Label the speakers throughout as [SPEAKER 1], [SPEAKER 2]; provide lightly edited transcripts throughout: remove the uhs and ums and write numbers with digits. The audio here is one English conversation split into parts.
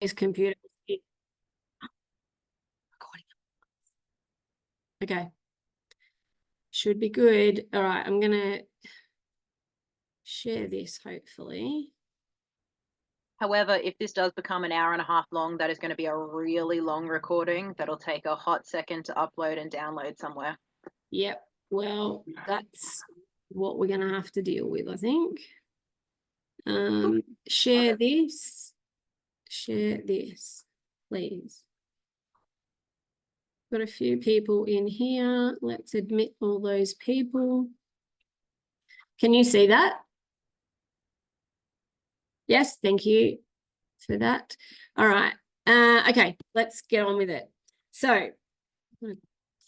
[SPEAKER 1] Is computer recording? Okay. Should be good. All right, I'm going to share this, hopefully.
[SPEAKER 2] However, if this does become an hour and a half long, that is going to be a really long recording that'll take a hot second to upload and download somewhere.
[SPEAKER 1] Yep. Well, that's what we're going to have to deal with, I think. Share this. Share this, please. Got a few people in here. Let's admit all those people. Can you see that? Yes, thank you for that. All right. Okay, let's get on with it. So I'm going to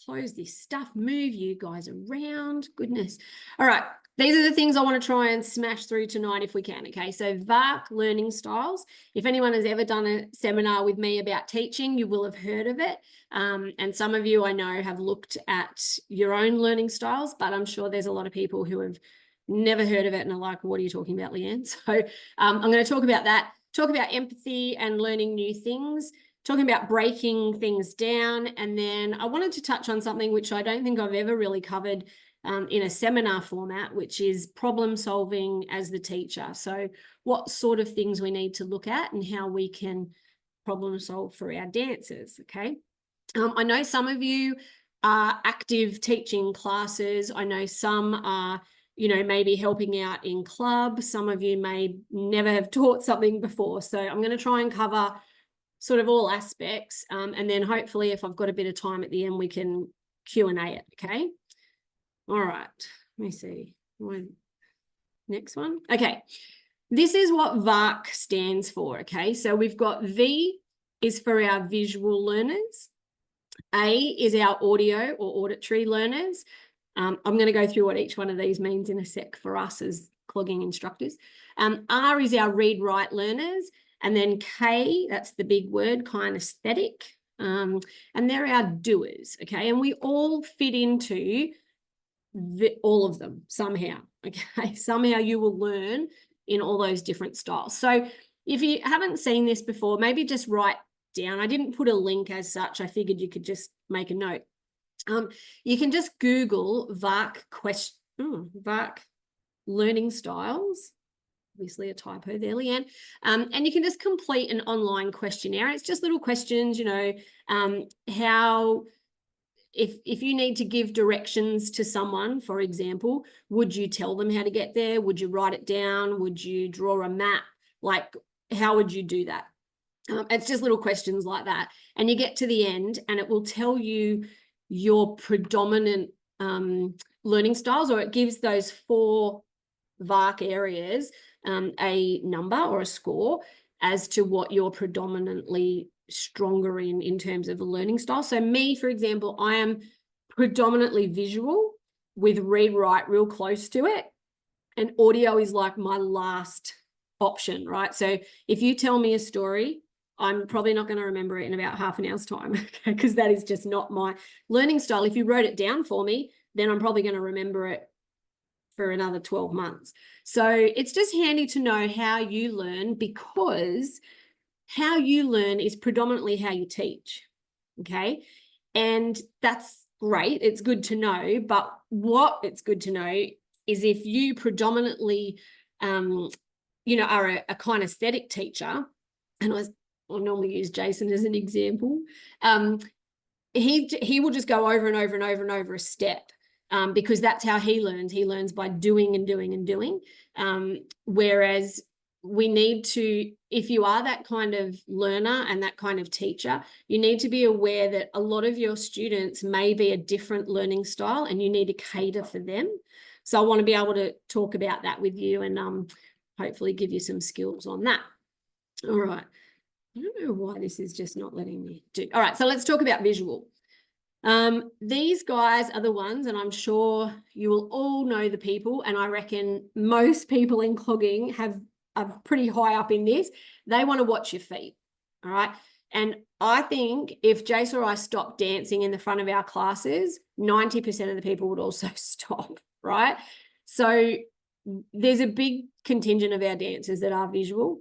[SPEAKER 1] close this stuff, move you guys around. Goodness. All right. These are the things I want to try and smash through tonight if we can, okay? So VARK learning styles. If anyone has ever done a seminar with me about teaching, you will have heard of it. And some of you I know have looked at your own learning styles, but I'm sure there's a lot of people who have never heard of it and are like, what are you talking about, Leanne? So I'm going to talk about that, talk about empathy and learning new things, talking about breaking things down. And then I wanted to touch on something which I don't think I've ever really covered in a seminar format, which is problem solving as the teacher. So what sort of things we need to look at and how we can problem solve for our dancers, okay? I know some of you are active teaching classes. I know some are, you know, maybe helping out in club. Some of you may never have taught something before. So I'm going to try and cover sort of all aspects. And then hopefully if I've got a bit of time at the end, we can Q&A it, okay? All right, let me see. Next one. Okay, this is what VARK stands for, okay? So we've got V is for our visual learners. A is our audio or auditory learners. I'm going to go through what each one of these means in a sec for us as clogging instructors. R is our read-write learners. And then K, that's the big word, kinesthetic. And they're our doers, okay? And we all fit into all of them somehow, okay? Somehow you will learn in all those different styles. So if you haven't seen this before, maybe just write down. I didn't put a link as such. I figured you could just make a note. You can just Google VARK learning styles. Obviously a typo there, Leanne. And you can just complete an online questionnaire. It's just little questions, you know, how, if you need to give directions to someone, for example, would you tell them how to get there? Would you write it down? Would you draw a map? Like, how would you do that? It's just little questions like that. And you get to the end and it will tell you your predominant learning styles, or it gives those 4 VARK areas a number or a score as to what you're predominantly stronger in terms of the learning style. So me, for example, I am predominantly visual with read-write real close to it. And audio is like my last option, right? So if you tell me a story, I'm probably not going to remember it in about half an hour's time, because that is just not my learning style. If you wrote it down for me, then I'm probably going to remember it for another 12 months. So it's just handy to know how you learn, because how you learn is predominantly how you teach, okay? And that's great. It's good to know. But what it's good to know is if you predominantly, you know, are a kinesthetic teacher, and I'll normally use Jason as an example, he will just go over and over and over and over a step. Because that's how he learns. He learns by doing and doing and doing. Whereas we need to, if you are that kind of learner and that kind of teacher, you need to be aware that a lot of your students may be a different learning style and you need to cater for them. So I want to be able to talk about that with you and hopefully give you some skills on that. All right. I don't know why this is just not letting me do. All right. So let's talk about visual. These guys are the ones, and I'm sure you will all know the people, and I reckon most people in clogging are pretty high up in this. They want to watch your feet, all right? And I think if Jace or I stopped dancing in the front of our classes, 90% of the people would also stop, right? So there's a big contingent of our dancers that are visual.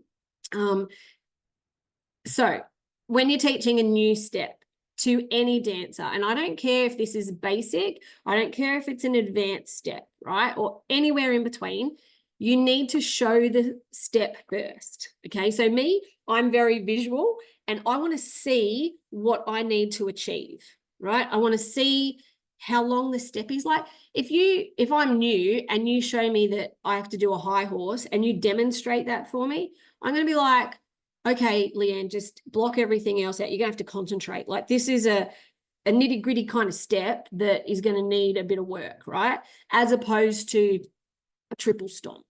[SPEAKER 1] So when you're teaching a new step to any dancer, and I don't care if this is basic, I don't care if it's an advanced step, right? Or anywhere in between, you need to show the step first. Okay. So I'm very visual and I want to see what I need to achieve, right? I want to see how long the step is. Like if I'm new and you show me that I have to do a high horse and you demonstrate that for me, I'm going to be like, okay, Leanne, just block everything else out. You're going to have to concentrate. Like this is a nitty gritty kind of step that is going to need a bit of work, right? As opposed to a triple stomp,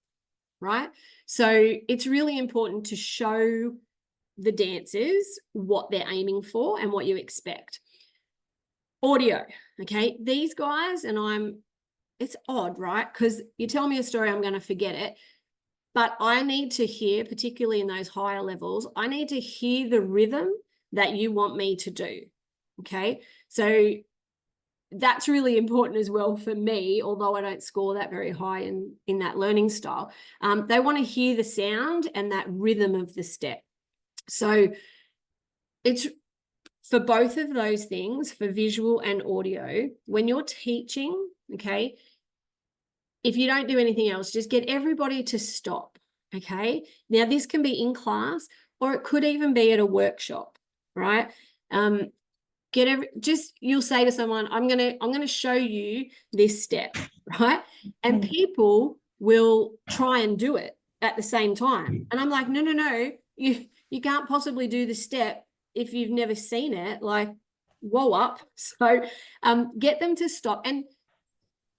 [SPEAKER 1] right? So it's really important to show the dancers what they're aiming for and what you expect. Audio, okay? These guys, and it's odd, right? Because you tell me a story, I'm going to forget it. But I need to hear, particularly in those higher levels, I need to hear the rhythm that you want me to do, okay? So that's really important as well for me, although I don't score that very high in that learning style. They want to hear the sound and that rhythm of the step. So it's for both of those things, for visual and audio, when you're teaching, okay, if you don't do anything else, just get everybody to stop, okay? Now, this can be in class or it could even be at a workshop, right? You'll say to someone, I'm gonna show you this step, right? And people will try and do it at the same time. And I'm like, no, you can't possibly do the step if you've never seen it. Like, whoa up. So get them to stop. And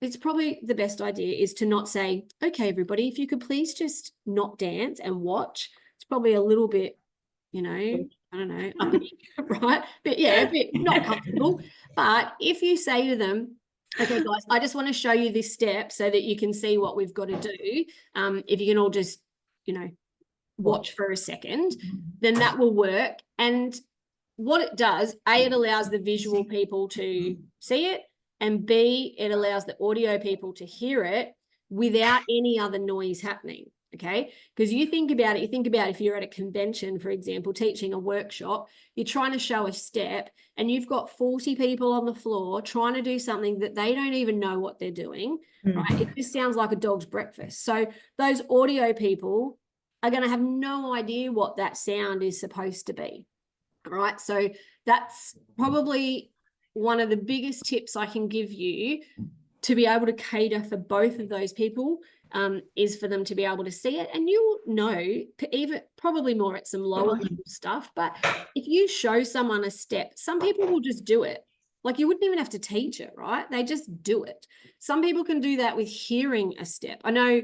[SPEAKER 1] it's probably the best idea is to not say, okay, everybody, if you could please just not dance and watch. It's probably a little bit, I don't know, uppity, right? But yeah, a bit not comfortable. But if you say to them, okay, guys, I just want to show you this step so that you can see what we've got to do. If you can all just, watch for a second, then that will work. And what it does, A, it allows the visual people to see it, and B, it allows the audio people to hear it without any other noise happening, okay? Because you think about if you're at a convention, for example, teaching a workshop, you're trying to show a step and you've got 40 people on the floor trying to do something that they don't even know what they're doing, right? It just sounds like a dog's breakfast. So those audio people are going to have no idea what that sound is supposed to be. All right, so that's probably one of the biggest tips I can give you to be able to cater for both of those people, is for them to be able to see it. And you'll know, even probably more at some lower level stuff, but if you show someone a step, some people will just do it. Like you wouldn't even have to teach it, right? They just do it. Some people can do that with hearing a step. I know,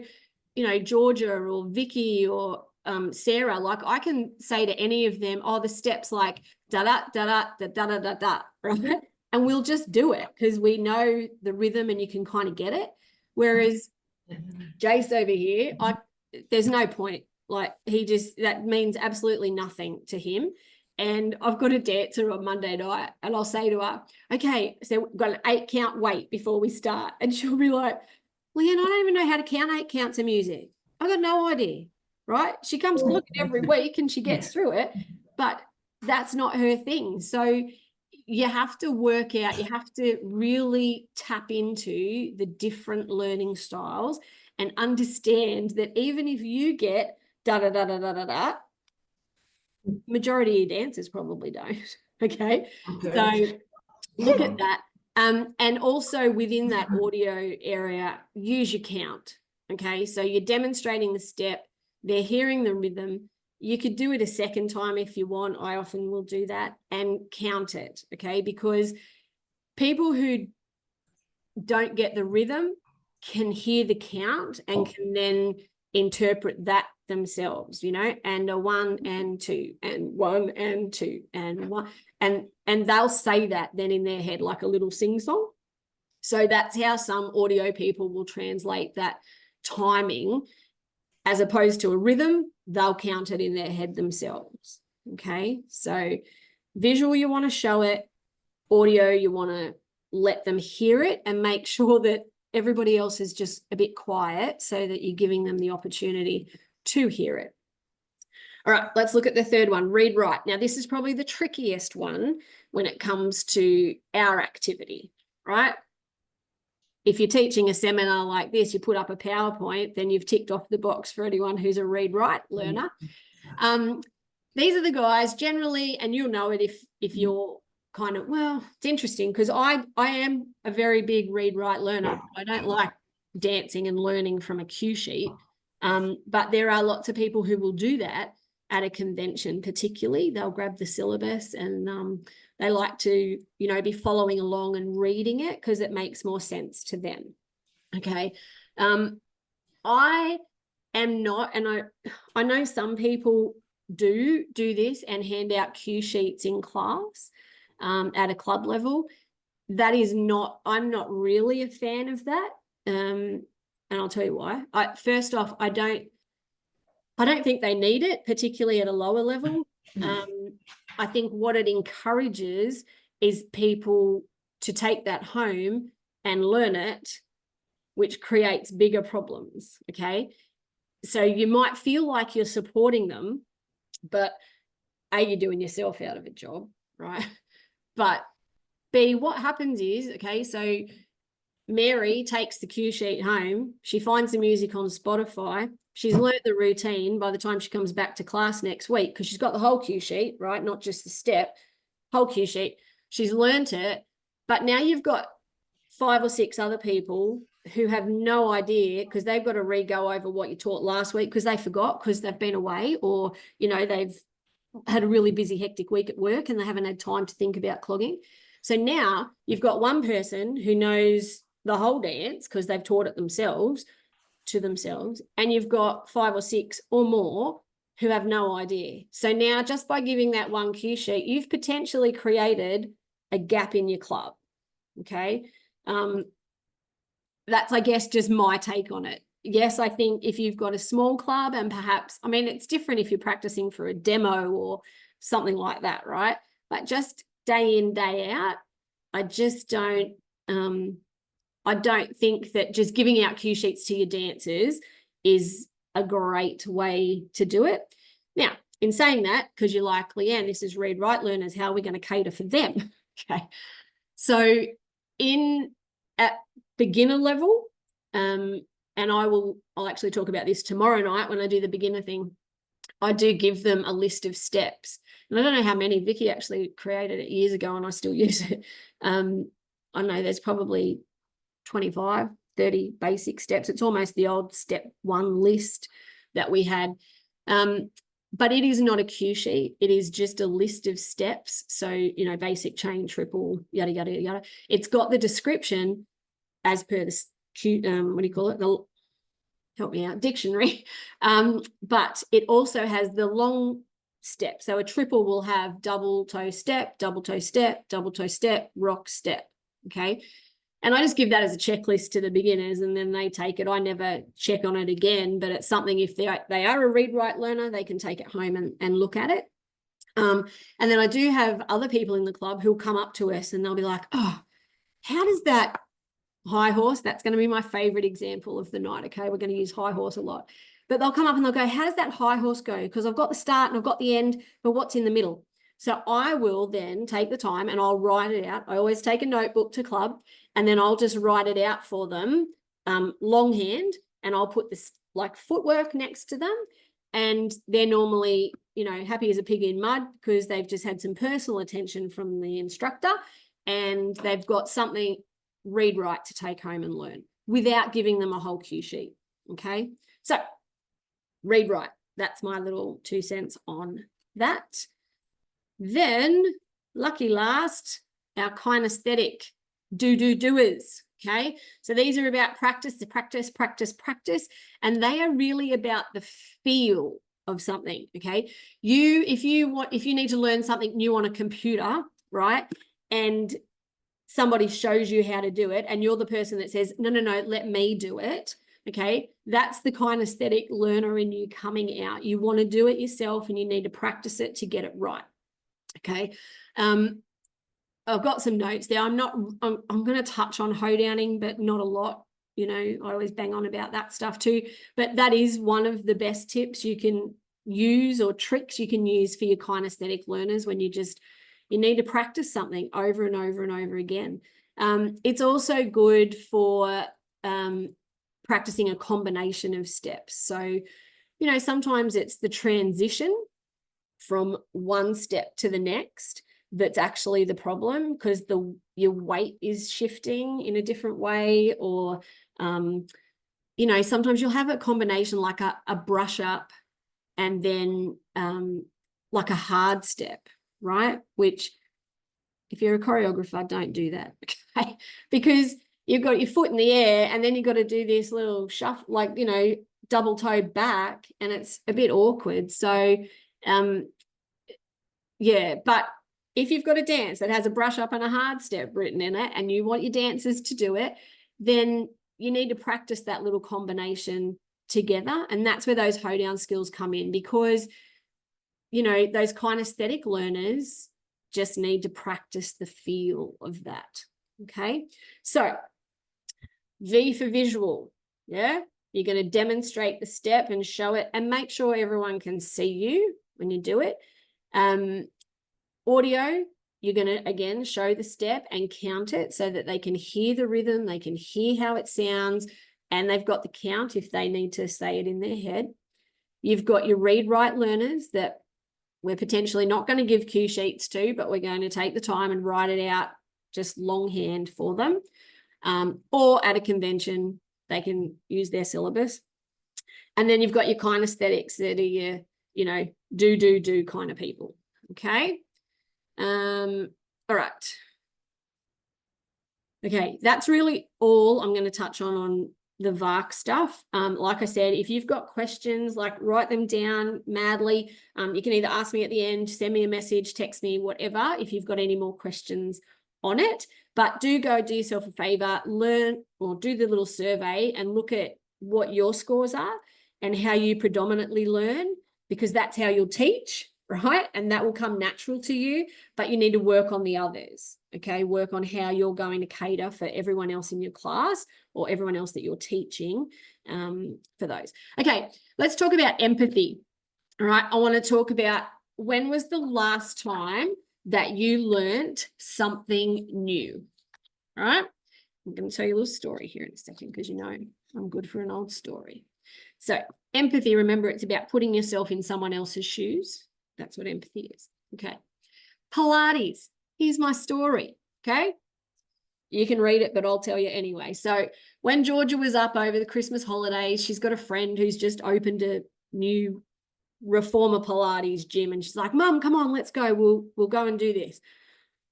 [SPEAKER 1] Georgia or Vicky or Sarah, like I can say to any of them, oh, the steps like da-da-da-da-da-da-da-da, right? And we'll just do it because we know the rhythm and you can kind of get it. Whereas Jace over here, there's no point. Like that means absolutely nothing to him. And I've got a dancer on Monday night and I'll say to her, okay, so we've got an 8 count wait before we start. And she'll be like, Leanne, I don't even know how to count 8 counts of music. I've got no idea, right? She comes to look at every week and she gets through it, but that's not her thing. So you have to work out, you have to really tap into the different learning styles and understand that even if you get da-da-da-da-da-da-da, majority of dancers probably don't, okay? So look at that. And also within that audio area, use your count, okay? So you're demonstrating the step, they're hearing the rhythm. You could do it a second time if you want. I often will do that and count it, okay? Because people who don't get the rhythm can hear the count and can then interpret that themselves, and a 1 and 2 and 1 and 2 and 1, and they'll say that then in their head like a little sing-song. So that's how some audio people will translate that timing. As opposed to a rhythm, they'll count it in their head themselves, okay? So visual, you want to show it. Audio, you want to let them hear it and make sure that everybody else is just a bit quiet so that you're giving them the opportunity to hear it. All right, let's look at the third one, read, write. Now, this is probably the trickiest one when it comes to our activity, right? If you're teaching a seminar like this, you put up a PowerPoint, then you've ticked off the box for anyone who's a read, write learner. These are the guys generally, and you'll know it if you're kind of, well, it's interesting because I am a very big read, write learner. I don't like dancing and learning from a cue sheet. But there are lots of people who will do that at a convention, particularly. They'll grab the syllabus and they like to, be following along and reading it because it makes more sense to them. Okay. I am not, and I know some people do this and hand out cue sheets in class at a club level. That is not, I'm not really a fan of that. And I'll tell you why. First off, I don't think they need it, particularly at a lower level. I think what it encourages is people to take that home and learn it, which creates bigger problems, okay? So you might feel like you're supporting them, but A, you're doing yourself out of a job, right? But B, what happens is, okay, so Mary takes the cue sheet home. She finds the music on Spotify. She's learned the routine by the time she comes back to class next week because she's got the whole cue sheet, right? Not just the step, whole cue sheet. She's learned it. But now you've got 5 or 6 other people who have no idea because they've got to re-go over what you taught last week because they forgot because they've been away or, they've had a really busy, hectic week at work and they haven't had time to think about clogging. So now you've got one person who knows the whole dance because they've taught it to themselves, and you've got 5 or 6 or more who have no idea. So now just by giving that one cue sheet, you've potentially created a gap in your club, okay? That's, I guess, just my take on it. Yes, I think if you've got a small club and perhaps, it's different if you're practicing for a demo or something like that, right? But just day in, day out, I just don't, I don't think that just giving out cue sheets to your dancers is a great way to do it. Now, in saying that, because you're like, Leanne, this is read, write learners, how are we going to cater for them? Okay. So at beginner level, and I'll actually talk about this tomorrow night when I do the beginner thing, I do give them a list of steps. And I don't know how many. Vicky actually created it years ago and I still use it. I know there's probably 25, 30 basic steps. It's almost the old step 1 list that we had. But it is not a cue sheet. It is just a list of steps. So, basic, chain, triple, yada, yada, yada. It's got the description as per the cue, what do you call it? Help me out, dictionary. But it also has the long step. So a triple will have double toe step, double toe step, double toe step, rock step. Okay. And I just give that as a checklist to the beginners and then they take it. I never check on it again, but it's something if they are a read, write learner, they can take it home and look at it. And then I do have other people in the club who'll come up to us and they'll be like, oh, how does that high horse, that's going to be my favorite example of the night. Okay, we're going to use high horse a lot. But they'll come up and they'll go, how does that high horse go? Because I've got the start and I've got the end, but what's in the middle? So I will then take the time and I'll write it out. I always take a notebook to club and then I'll just write it out for them longhand, and I'll put this like footwork next to them. And they're normally, happy as a pig in mud because they've just had some personal attention from the instructor and they've got something read, write to take home and learn without giving them a whole cue sheet. Okay. So read, write, that's my little 2 cents on that. Then lucky last, our kinesthetic doers. Okay. So these are about practice, and they are really about the feel of something. Okay. If you need to learn something new on a computer, right? And somebody shows you how to do it and you're the person that says, no, let me do it. Okay. That's the kinesthetic learner in you coming out. You want to do it yourself and you need to practice it to get it right. Okay. I've got some notes there. I'm going to touch on hoedowning, but not a lot. I always bang on about that stuff too, but that is one of the best tips you can use or tricks you can use for your kinesthetic learners when you need to practice something over and over and over again. It's also good for practicing a combination of steps. So, sometimes it's the transition from one step to the next that's actually the problem, because your weight is shifting in a different way, or sometimes you'll have a combination like a brush up and then like a hard step, right? Which, if you're a choreographer, don't do that, okay? Because you've got your foot in the air and then you've got to do this little shuffle, like, double toe back, and it's a bit awkward. So yeah, but if you've got a dance that has a brush up and a hard step written in it, and you want your dancers to do it, then you need to practice that little combination together. And that's where those hoedown skills come in, because those kinesthetic learners just need to practice the feel of that. Okay, so V for visual. Yeah, you're going to demonstrate the step and show it, and make sure everyone can see you when you do it. Audio, you're going to, again, show the step and count it so that they can hear the rhythm, they can hear how it sounds, and they've got the count if they need to say it in their head. You've got your read-write learners that we're potentially not going to give cue sheets to, but we're going to take the time and write it out just longhand for them. Or at a convention, they can use their syllabus. And then you've got your kinesthetics that are your, do kind of people. Okay. All right. Okay, that's really all I'm going to touch on the VARC stuff. Like I said, if you've got questions, like, write them down madly. You can either ask me at the end, send me a message, text me, whatever, if you've got any more questions on it. But do yourself a favor, learn, or do the little survey and look at what your scores are and how you predominantly learn, because that's how you'll teach, right? And that will come natural to you, but you need to work on the others, okay? Work on how you're going to cater for everyone else in your class or everyone else that you're teaching for those. Okay, let's talk about empathy, all right? I want to talk about, when was the last time that you learned something new, all right? I'm going to tell you a little story here in a second, because I'm good for an old story. So empathy, remember, it's about putting yourself in someone else's shoes. That's what empathy is. Okay. Pilates. Here's my story. Okay. You can read it, but I'll tell you anyway. So when Georgia was up over the Christmas holidays, she's got a friend who's just opened a new reformer Pilates gym, and she's like, Mum, come on, let's go. We'll go and do this.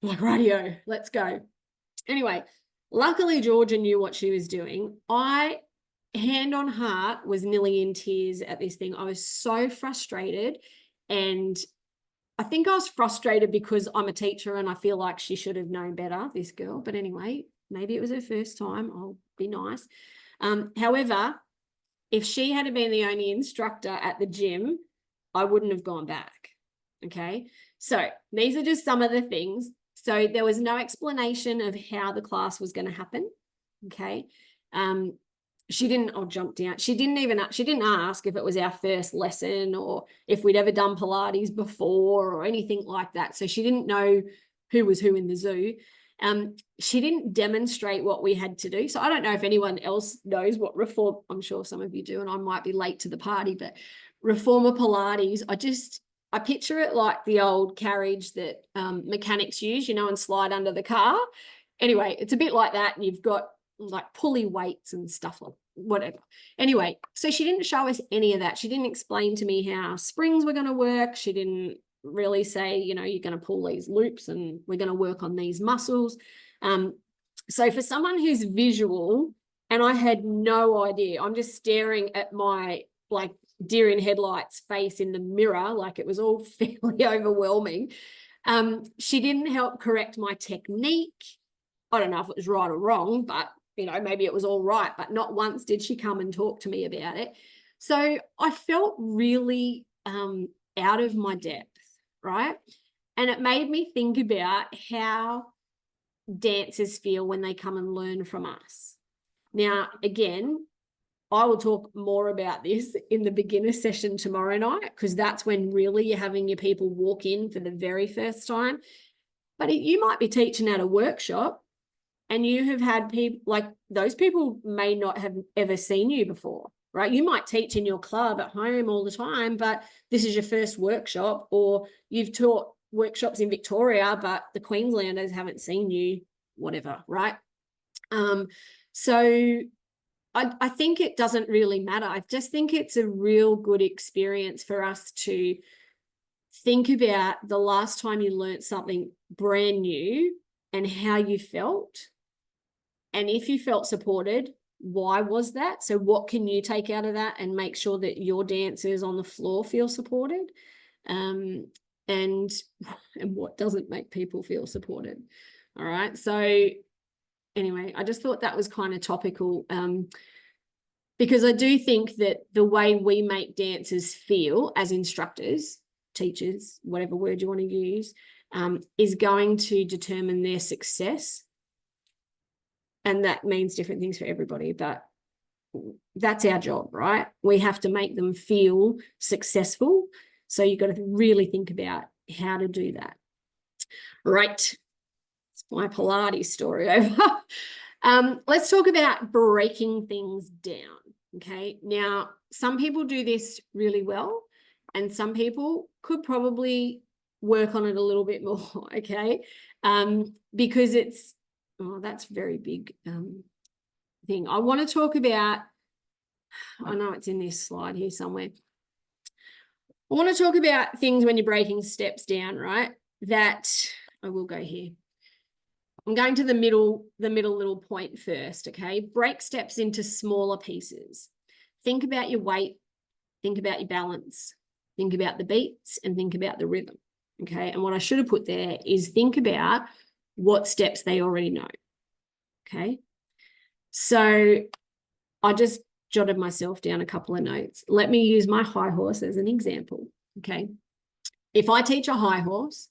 [SPEAKER 1] I'm like, radio, let's go. Anyway, luckily Georgia knew what she was doing. I, hand on heart, was nearly in tears at this thing. I was so frustrated. And I think I was frustrated because I'm a teacher and I feel like she should have known better, this girl. But anyway, maybe it was her first time. I'll be nice. However, if she had been the only instructor at the gym, I wouldn't have gone back. Okay. So these are just some of the things. So there was no explanation of how the class was going to happen. Okay. She didn't, I'll jump down. She didn't ask if it was our first lesson or if we'd ever done Pilates before or anything like that. So she didn't know who was who in the zoo. She didn't demonstrate what we had to do. So I don't know if anyone else knows what reform, I'm sure some of you do, and I might be late to the party, but reformer Pilates, I picture it like the old carriage that mechanics use, and slide under the car. Anyway, it's a bit like that. And you've got like pulley weights and stuff, like whatever. Anyway, so she didn't show us any of that. She didn't explain to me how springs were going to work. She didn't really say, you're going to pull these loops and we're going to work on these muscles. So for someone who's visual, and I had no idea, I'm just staring at my like deer in headlights face in the mirror, like it was all fairly overwhelming. She didn't help correct my technique. I don't know if it was right or wrong, but maybe it was all right, but not once did she come and talk to me about it. So I felt really out of my depth, right? And it made me think about how dancers feel when they come and learn from us. Now, again, I will talk more about this in the beginner session tomorrow night, because that's when really you're having your people walk in for the very first time. But you might be teaching at a workshop and you have had people, like those people may not have ever seen you before, right? You might teach in your club at home all the time, but this is your first workshop, or you've taught workshops in Victoria, but the Queenslanders haven't seen you, whatever, right? So I think it doesn't really matter. I just think it's a real good experience for us to think about the last time you learned something brand new and how you felt. And if you felt supported, why was that? So what can you take out of that and make sure that your dancers on the floor feel supported? And what doesn't make people feel supported? All right. So anyway, I just thought that was kind of topical, because I do think that the way we make dancers feel as instructors, teachers, whatever word you want to use, is going to determine their success. And that means different things for everybody, but that's our job, right? We have to make them feel successful. So you've got to really think about how to do that. Right. It's my Pilates story over. Let's talk about breaking things down. Okay. Now, some people do this really well, and some people could probably work on it a little bit more. Okay. Because it's, oh, that's a very big thing. I want to talk about, I know it's in this slide here somewhere. I want to talk about things when you're breaking steps down, right? That I will go here. I'm going to the middle little point first, okay? Break steps into smaller pieces. Think about your weight, think about your balance, think about the beats, and think about the rhythm, okay? And what I should have put there is think about what steps they already know, okay? So I just jotted myself down a couple of notes. Let me use my high horse as an example, okay? If I teach a high horse,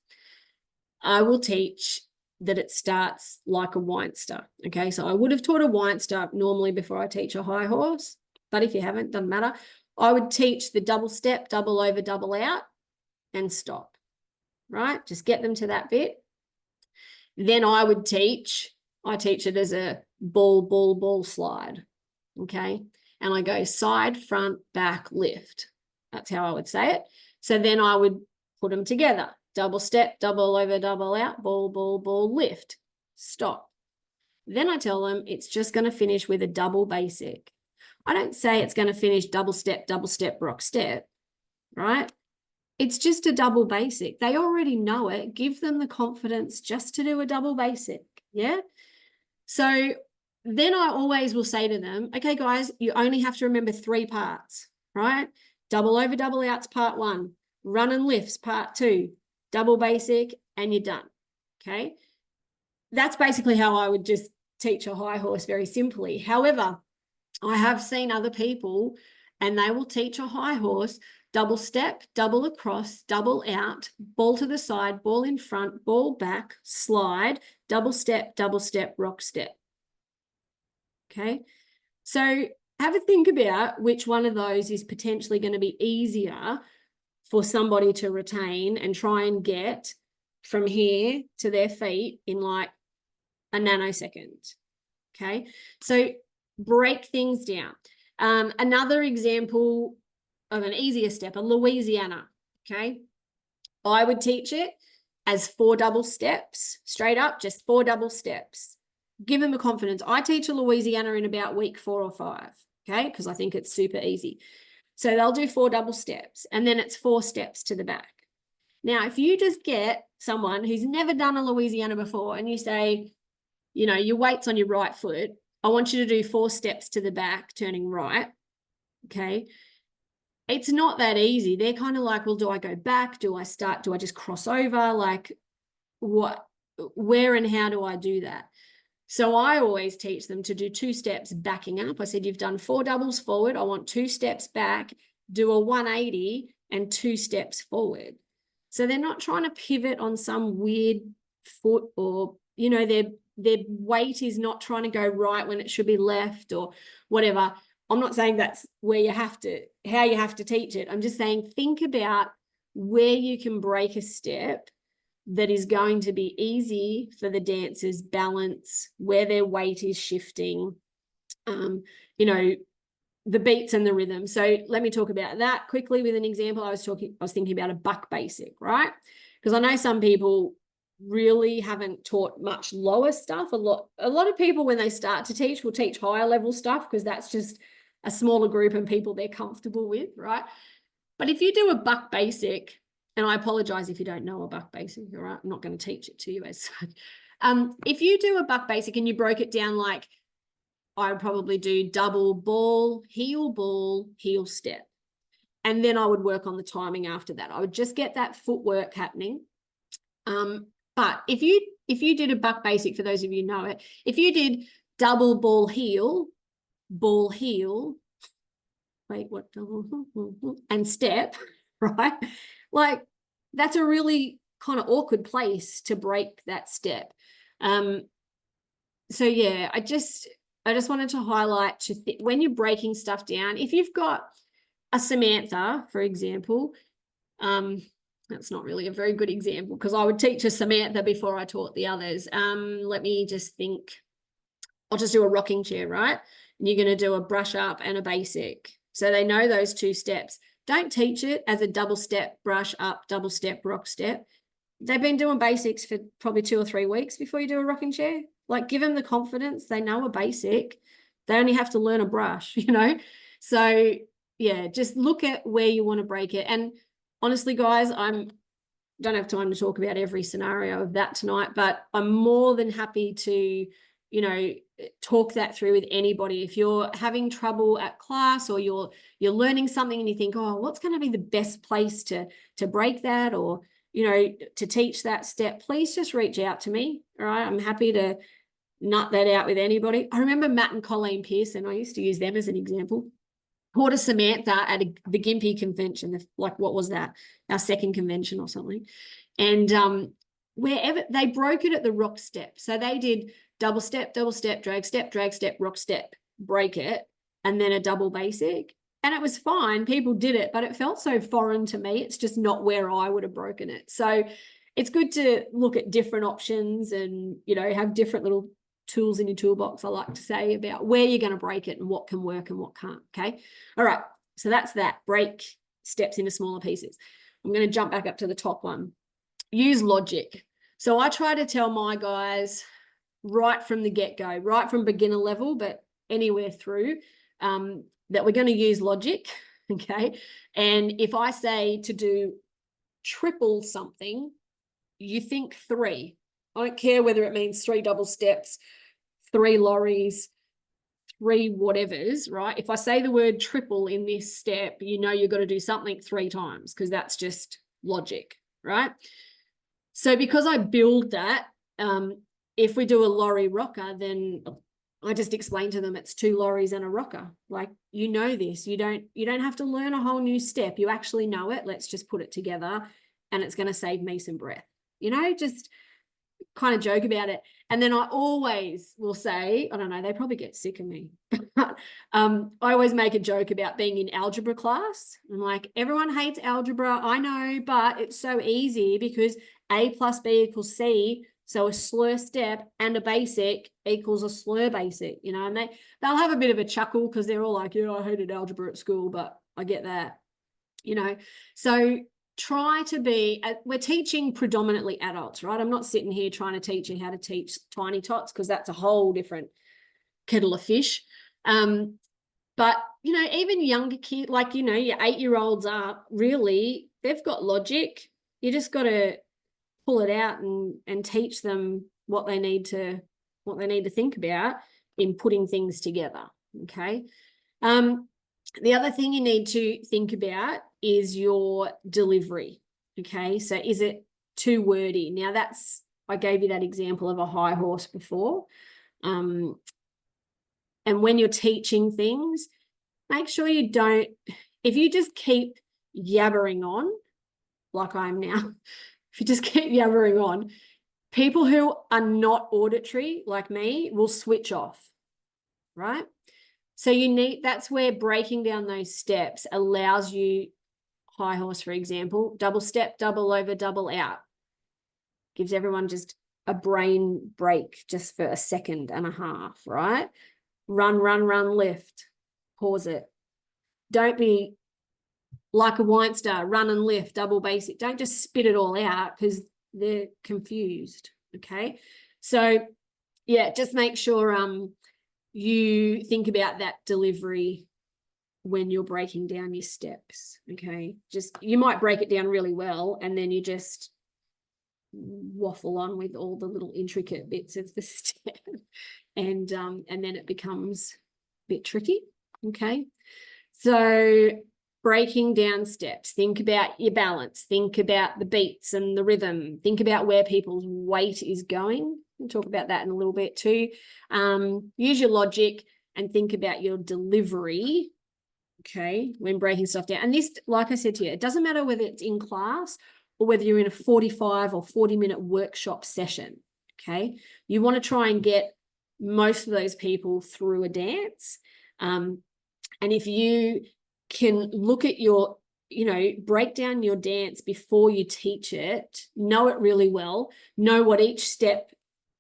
[SPEAKER 1] I will teach that it starts like a Weinster, okay? So I would have taught a Weinster normally before I teach a high horse, but if you haven't, doesn't matter. I would teach the double step, double over, double out, and stop, right? Just get them to that bit. Then I teach it as a ball slide, okay? And I go side, front, back, lift. That's how I would say it. So then I would put them together. Double step, double over, double out, ball, lift, stop. Then I tell them it's just going to finish with a double basic. I don't say it's going to finish double step, rock step, right? It's just a double basic. They already know it. Give them the confidence just to do a double basic, yeah? So then I always will say to them, okay, guys, you only have to remember 3 parts, right? Double over, double out's part 1. Run and lifts, part 2. Double basic, and you're done, okay? That's basically how I would just teach a high horse very simply. However, I have seen other people, and they will teach a high horse double step, double across, double out, ball to the side, ball in front, ball back, slide, double step, rock step, okay? So have a think about which one of those is potentially going to be easier for somebody to retain and try and get from here to their feet in like a nanosecond, okay? So break things down. Another example of an easier step, a Louisiana, okay? I would teach it as 4 double steps, straight up, just 4 double steps. Give them the confidence. I teach a Louisiana in about week 4 or 5, okay? Because I think it's super easy. So they'll do 4 double steps, and then it's 4 steps to the back. Now, if you just get someone who's never done a Louisiana before and you say, you know, your weight's on your right foot, I want you to do 4 steps to the back, turning right, okay? It's not that easy. They're kind of like, well, do I go back? Do I start? Do I just cross over? Like, what, where and how do I do that? So I always teach them to do 2 steps backing up. I said, you've done 4 doubles forward. I want 2 steps back, do a 180 and 2 steps forward. So they're not trying to pivot on some weird foot, or, you know, their weight is not trying to go right when it should be left or whatever. I'm not saying that's where you have to, how you have to teach it. I'm just saying, think about where you can break a step that is going to be easy for the dancers, balance, where their weight is shifting, you know, the beats and the rhythm. So let me talk about that quickly with an example. I was thinking about a buck basic, right? Because I know some people really haven't taught much lower stuff. A lot of people, when they start to teach, will teach higher level stuff because that's just a smaller group and people they're comfortable with, right? But if you do a buck basic, and I apologize if you don't know a buck basic, all right? I'm not going to teach it to you as such. If you do a buck basic and you broke it down, like I would probably do double ball, heel, step. And then I would work on the timing after that. I would just get that footwork happening. But if you did a buck basic, for those of you who know it, if you did double ball, heel, wait, what, and step, right? Like that's a really kind of awkward place to break that step. So yeah, I just wanted to highlight when you're breaking stuff down, if you've got a Samantha, for example, that's not really a very good example because I would teach a Samantha before I taught the others. Let me just think. I'll just do a rocking chair, right? And you're going to do a brush up and a basic. So they know those two steps. Don't teach it as a double step, brush up, double step, rock step. They've been doing basics for probably 2 or 3 weeks before you do a rocking chair. Like, give them the confidence. They know a basic. They only have to learn a brush, you know? So yeah, just look at where you want to break it. And honestly, guys, don't have time to talk about every scenario of that tonight, but I'm more than happy to, you know, talk that through with anybody. If you're having trouble at class or you're learning something and you think, oh, what's going to be the best place to break that, or, you know, to teach that step, please just reach out to me. All right. I'm happy to nut that out with anybody. I remember Matt and Colleen Pearson. I used to use them as an example. Taught a Samantha at the Gympie convention, like what was that? Our second convention or something. And wherever they broke it at the rock step. So they did double step, drag step, rock step, break it, and then a double basic. And it was fine. People did it, but it felt so foreign to me. It's just not where I would have broken it. So it's good to look at different options and, you know, have different little tools in your toolbox, I like to say, about where you're going to break it and what can work and what can't. Okay. All right. So that's that. Break steps into smaller pieces. I'm going to jump back up to the top one. Use logic. So I try to tell my guys right from the get-go, right from beginner level, but anywhere through, that we're going to use logic. Okay. And if I say to do triple something, you think 3. I don't care whether it means 3 double steps, 3 lorries, 3 whatevers, right? If I say the word triple in this step, you know you've got to do something 3 times because that's just logic, right? So because I build that, if we do a lorry rocker, then I just explain to them it's 2 lorries and a rocker. Like, you know this. You don't have to learn a whole new step. You actually know it. Let's just put it together and it's going to save me some breath. You know, just kind of joke about it. And then I always will say, I don't know, they probably get sick of me. But I always make a joke about being in algebra class. I'm like, everyone hates algebra, I know, but it's so easy because A plus B equals C. So a slur step and a basic equals a slur basic, you know, and they'll have a bit of a chuckle because they're all like, yeah, I hated algebra at school, but I get that, you know. So try to be, we're teaching predominantly adults, right? I'm not sitting here trying to teach you how to teach tiny tots because that's a whole different kettle of fish. But, you know, even younger kids, like, you know, your 8-year-olds up, really, they've got logic. You just got to pull it out and teach them what they need to think about in putting things together. Okay. The other thing you need to think about is your delivery. Okay. So is it too wordy? Now I gave you that example of a high horse before. And when you're teaching things, make sure you don't, if you just keep yabbering on, like I am now, if you just keep yabbering on, people who are not auditory like me will switch off, right? So that's where breaking down those steps allows you, high horse, for example, double step, double over, double out. Gives everyone just a brain break just for a second and a half, right? Run, run, run, lift. Pause it. Don't be like a wine star, run and lift, double basic. Don't just spit it all out because they're confused, okay? So, yeah, just make sure you think about that delivery when you're breaking down your steps, okay? Just, you might break it down really well and then you just waffle on with all the little intricate bits of the step and then it becomes a bit tricky, okay? So breaking down steps, think about your balance, think about the beats and the rhythm, think about where people's weight is going. We'll talk about that in a little bit too. Use your logic and think about your delivery, okay, when breaking stuff down. And this, like I said to you, it doesn't matter whether it's in class or whether you're in a 45 or 40-minute workshop session, okay? You want to try and get most of those people through a dance. And if you can look at your, break down your dance before you teach it, know it really well, know what each step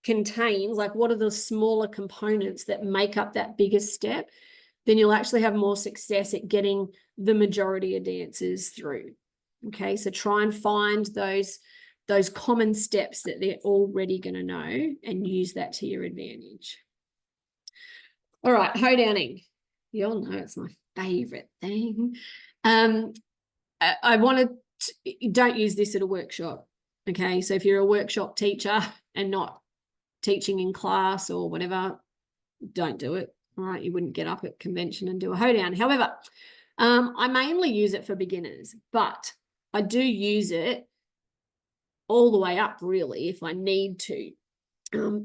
[SPEAKER 1] contains, like what are the smaller components that make up that biggest step, then you'll actually have more success at getting the majority of dancers through. Okay, so try and find those common steps that they're already going to know and use that to your advantage. All right, hoedowning. You all know it's my favorite thing. I wanted to, don't use this at a workshop. Okay, so if you're a workshop teacher and not teaching in class or whatever, don't do it. All right, you wouldn't get up at convention and do a hoedown. However, I mainly use it for beginners, but I do use it all the way up, really, if I need to.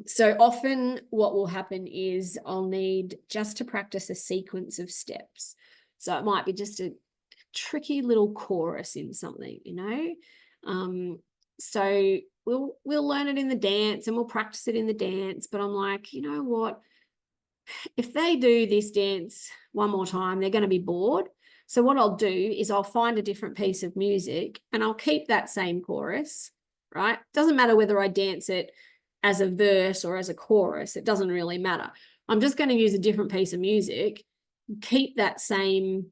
[SPEAKER 1] So often what will happen is I'll need just to practice a sequence of steps. So it might be just a tricky little chorus in something, so we'll learn it in the dance and we'll practice it in the dance. But I'm like, you know what? If they do this dance one more time, they're going to be bored. So what I'll do is I'll find a different piece of music and I'll keep that same chorus, right? Doesn't matter whether I dance it as a verse or as a chorus. It doesn't really matter. I'm just going to use a different piece of music, keep that same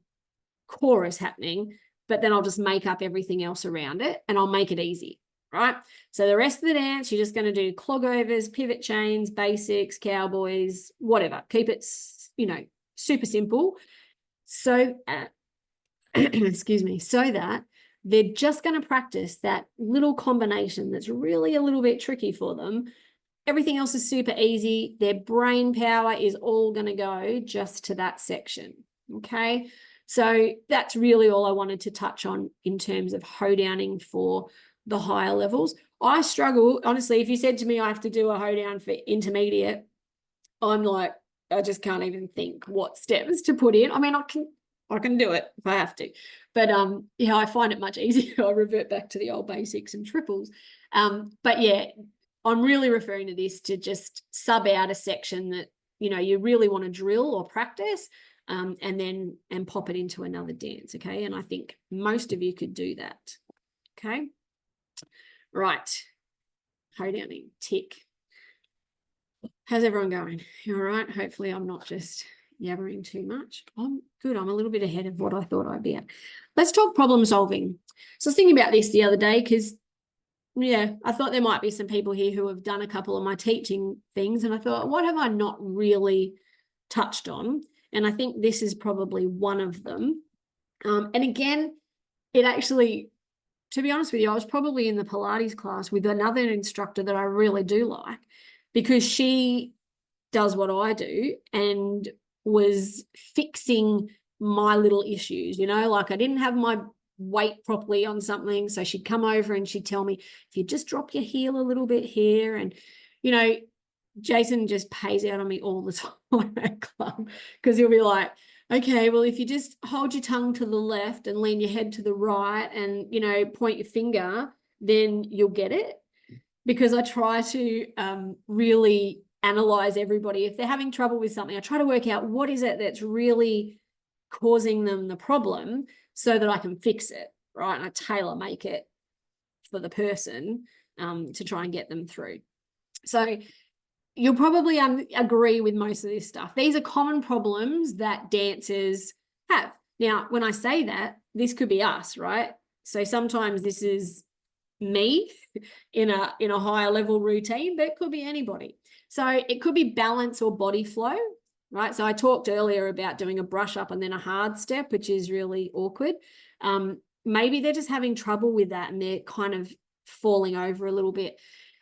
[SPEAKER 1] chorus happening, but then I'll just make up everything else around it and I'll make it easy, right? So the rest of the dance, you're just going to do clogovers, pivot chains, basics, cowboys, whatever. Keep it, super simple. So, excuse me, so that they're just going to practice that little combination that's really a little bit tricky for them. Everything else is super easy. Their brain power is all going to go just to that section, okay? So that's really all I wanted to touch on in terms of hoedowning for the higher levels. I struggle, honestly, if you said to me I have to do a hoedown for intermediate, I'm like, I just can't even think what steps to put in. I mean, I can do it if I have to. But I find it much easier. I revert back to the old basics and triples. But yeah, I'm really referring to this to just sub out a section that, you really want to drill or practice, and pop it into another dance, okay? And I think most of you could do that, okay? Right, hoedowning, tick. How's everyone going? You all right? Hopefully I'm not just yabbering too much. I'm good. I'm a little bit ahead of what I thought I'd be at. Let's talk problem solving. So I was thinking about this the other day because, I thought there might be some people here who have done a couple of my teaching things, and I thought, what have I not really touched on? And I think this is probably one of them. And again, it actually, to be honest with you, I was probably in the Pilates class with another instructor that I really do like, because she does what I do and was fixing my little issues, like I didn't have my weight properly on something. So she'd come over and she'd tell me, if you just drop your heel a little bit here, and, Jason just pays out on me all the time at club, because he'll be like, okay, well, if you just hold your tongue to the left and lean your head to the right and, point your finger, then you'll get it. Because I try to really analyze everybody. If they're having trouble with something, I try to work out what is it that's really causing them the problem so that I can fix it, right? And I tailor make it for the person to try and get them through. So you'll probably agree with most of this stuff. These are common problems that dancers have. Now, when I say that, this could be us, right? So sometimes this is me in a higher level routine, but it could be anybody. So it could be balance or body flow, right? So I talked earlier about doing a brush up and then a hard step, which is really awkward. Maybe they're just having trouble with that and they're kind of falling over a little bit.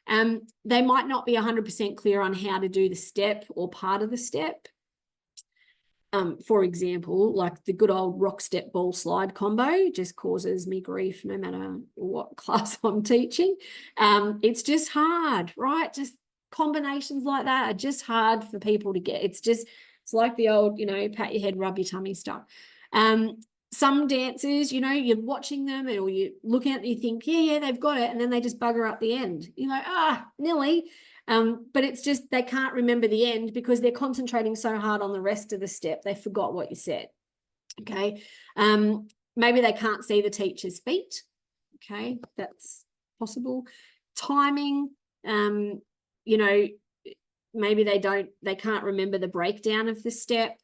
[SPEAKER 1] They might not be 100% clear on how to do the step or part of the step. For example, like the good old rock step ball slide combo just causes me grief no matter what class I'm teaching. It's just hard, right? Just combinations like that are just hard for people to get. It's like the old, pat your head, rub your tummy stuff. Some dancers, you're watching them or you're looking at them, you think, yeah, they've got it. And then they just bugger up the end. You're like, nearly. But it's just they can't remember the end because they're concentrating so hard on the rest of the step. They forgot what you said. Okay. Maybe they can't see the teacher's feet. Okay. That's possible. Timing, maybe they can't remember the breakdown of the step.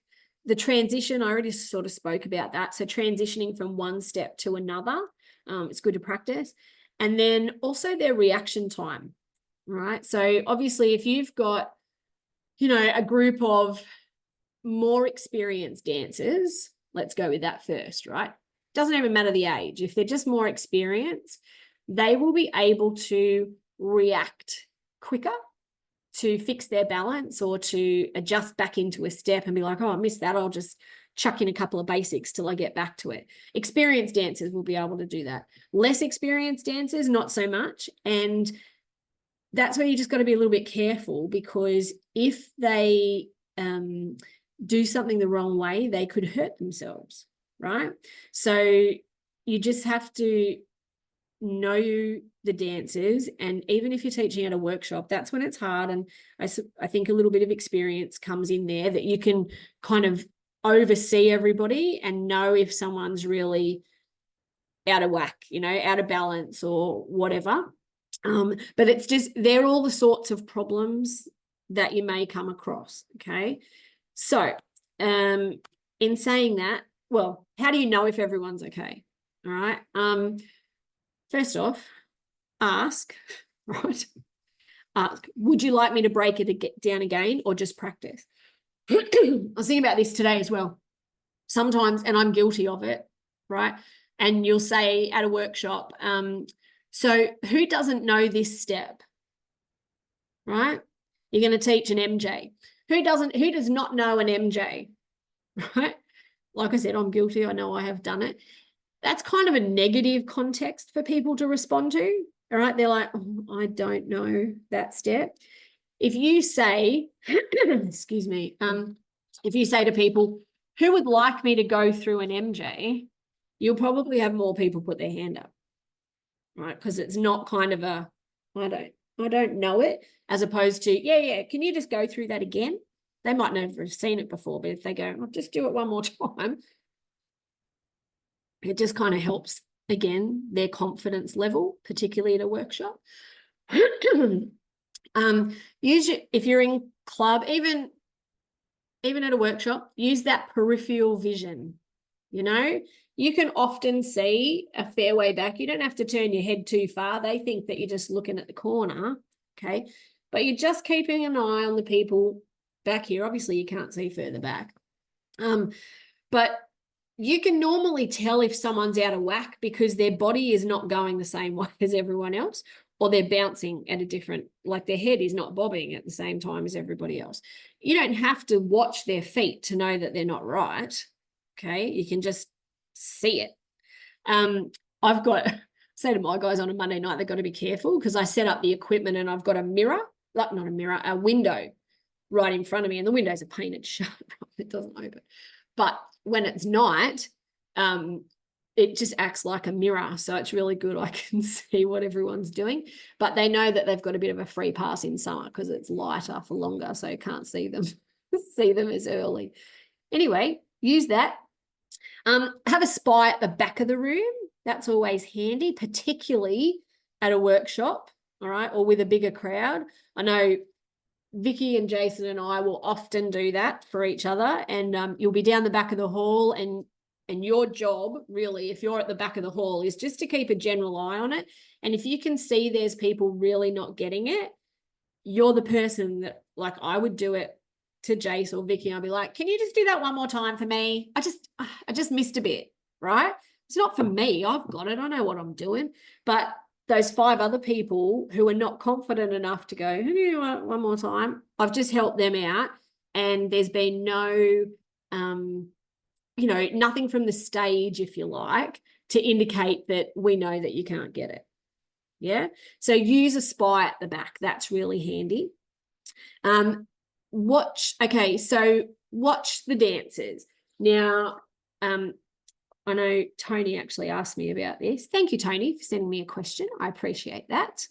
[SPEAKER 1] The transition, I already sort of spoke about that. So transitioning from one step to another, it's good to practice. And then also their reaction time, right? So obviously if you've got, a group of more experienced dancers, let's go with that first, right? Doesn't even matter the age. If they're just more experienced, they will be able to react quicker to fix their balance or to adjust back into a step and be like, oh, I missed that. I'll just chuck in a couple of basics till I get back to it. Experienced dancers will be able to do that. Less experienced dancers, not so much. And that's where you just got to be a little bit careful because if they do something the wrong way, they could hurt themselves, right? So you just have to know the dancers, and even if you're teaching at a workshop, that's when it's hard. And I think a little bit of experience comes in there that you can kind of oversee everybody and know if someone's really out of whack, out of balance or whatever. But it's just, they're all the sorts of problems that you may come across. Okay. So in saying that, well, how do you know if everyone's okay? All right. First off, ask, right? Ask, would you like me to break it down again or just practice? I was thinking about this today as well. Sometimes, and I'm guilty of it, right? And you'll say at a workshop, so who doesn't know this step, right? You're going to teach an MJ. Who does not know an MJ, right? Like I said, I'm guilty. I know I have done it. That's kind of a negative context for people to respond to. All right. They're like, oh, I don't know that step. If you say, excuse me, if you say to people, who would like me to go through an MJ, you'll probably have more people put their hand up, right? Because it's not kind of a, I don't know it, as opposed to, yeah, can you just go through that again? They might never have seen it before, but if they go, I'll just do it one more time, it just kind of helps, again, their confidence level, particularly at a workshop. If you're in club, even at a workshop, use that peripheral vision. You can often see a fair way back. You don't have to turn your head too far. They think that you're just looking at the corner, okay? But you're just keeping an eye on the people back here. Obviously, you can't see further back. But you can normally tell if someone's out of whack because their body is not going the same way as everyone else, or they're bouncing at a different, like their head is not bobbing at the same time as everybody else. You don't have to watch their feet to know that they're not right, okay? You can just see it. I've got, say to my guys on a Monday night, they've got to be careful because I set up the equipment and I've got a mirror, like not a mirror, a window right in front of me, and the windows are painted shut, it doesn't open. But when it's night, it just acts like a mirror. So it's really good. I can see what everyone's doing, but they know that they've got a bit of a free pass in summer because it's lighter for longer. So you can't see them, see them as early. Anyway, use that. Have a spy at the back of the room. That's always handy, particularly at a workshop, all right, or with a bigger crowd. I know Vicky and Jason and I will often do that for each other, and you'll be down the back of the hall, and your job really, if you're at the back of the hall, is just to keep a general eye on it. And if you can see there's people really not getting it, you're the person that, like, I would do it to Jace or Vicky. I'll be like, can you just do that one more time for me? I just missed a bit, right? It's not for me. I've got it. I know what I'm doing. But those 5 other people who are not confident enough to go, who do you want one more time? I've just helped them out. And there's been no, nothing from the stage, if you like, to indicate that we know that you can't get it. Yeah. So use a spy at the back. That's really handy. Watch the dancers. Now, I know Tony actually asked me about this. Thank you, Tony, for sending me a question. I appreciate that.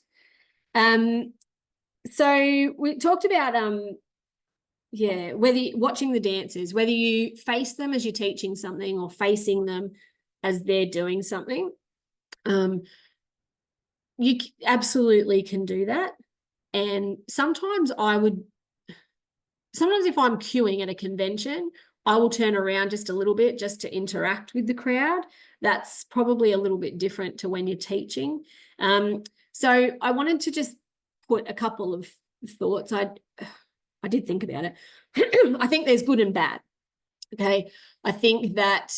[SPEAKER 1] So we talked about watching the dancers, whether you face them as you're teaching something or facing them as they're doing something. You absolutely can do that. And sometimes if I'm queuing at a convention, I will turn around just a little bit just to interact with the crowd. That's probably a little bit different to when you're teaching. So I wanted to just put a couple of thoughts. I did think about it. I think there's good and bad. Okay. I think that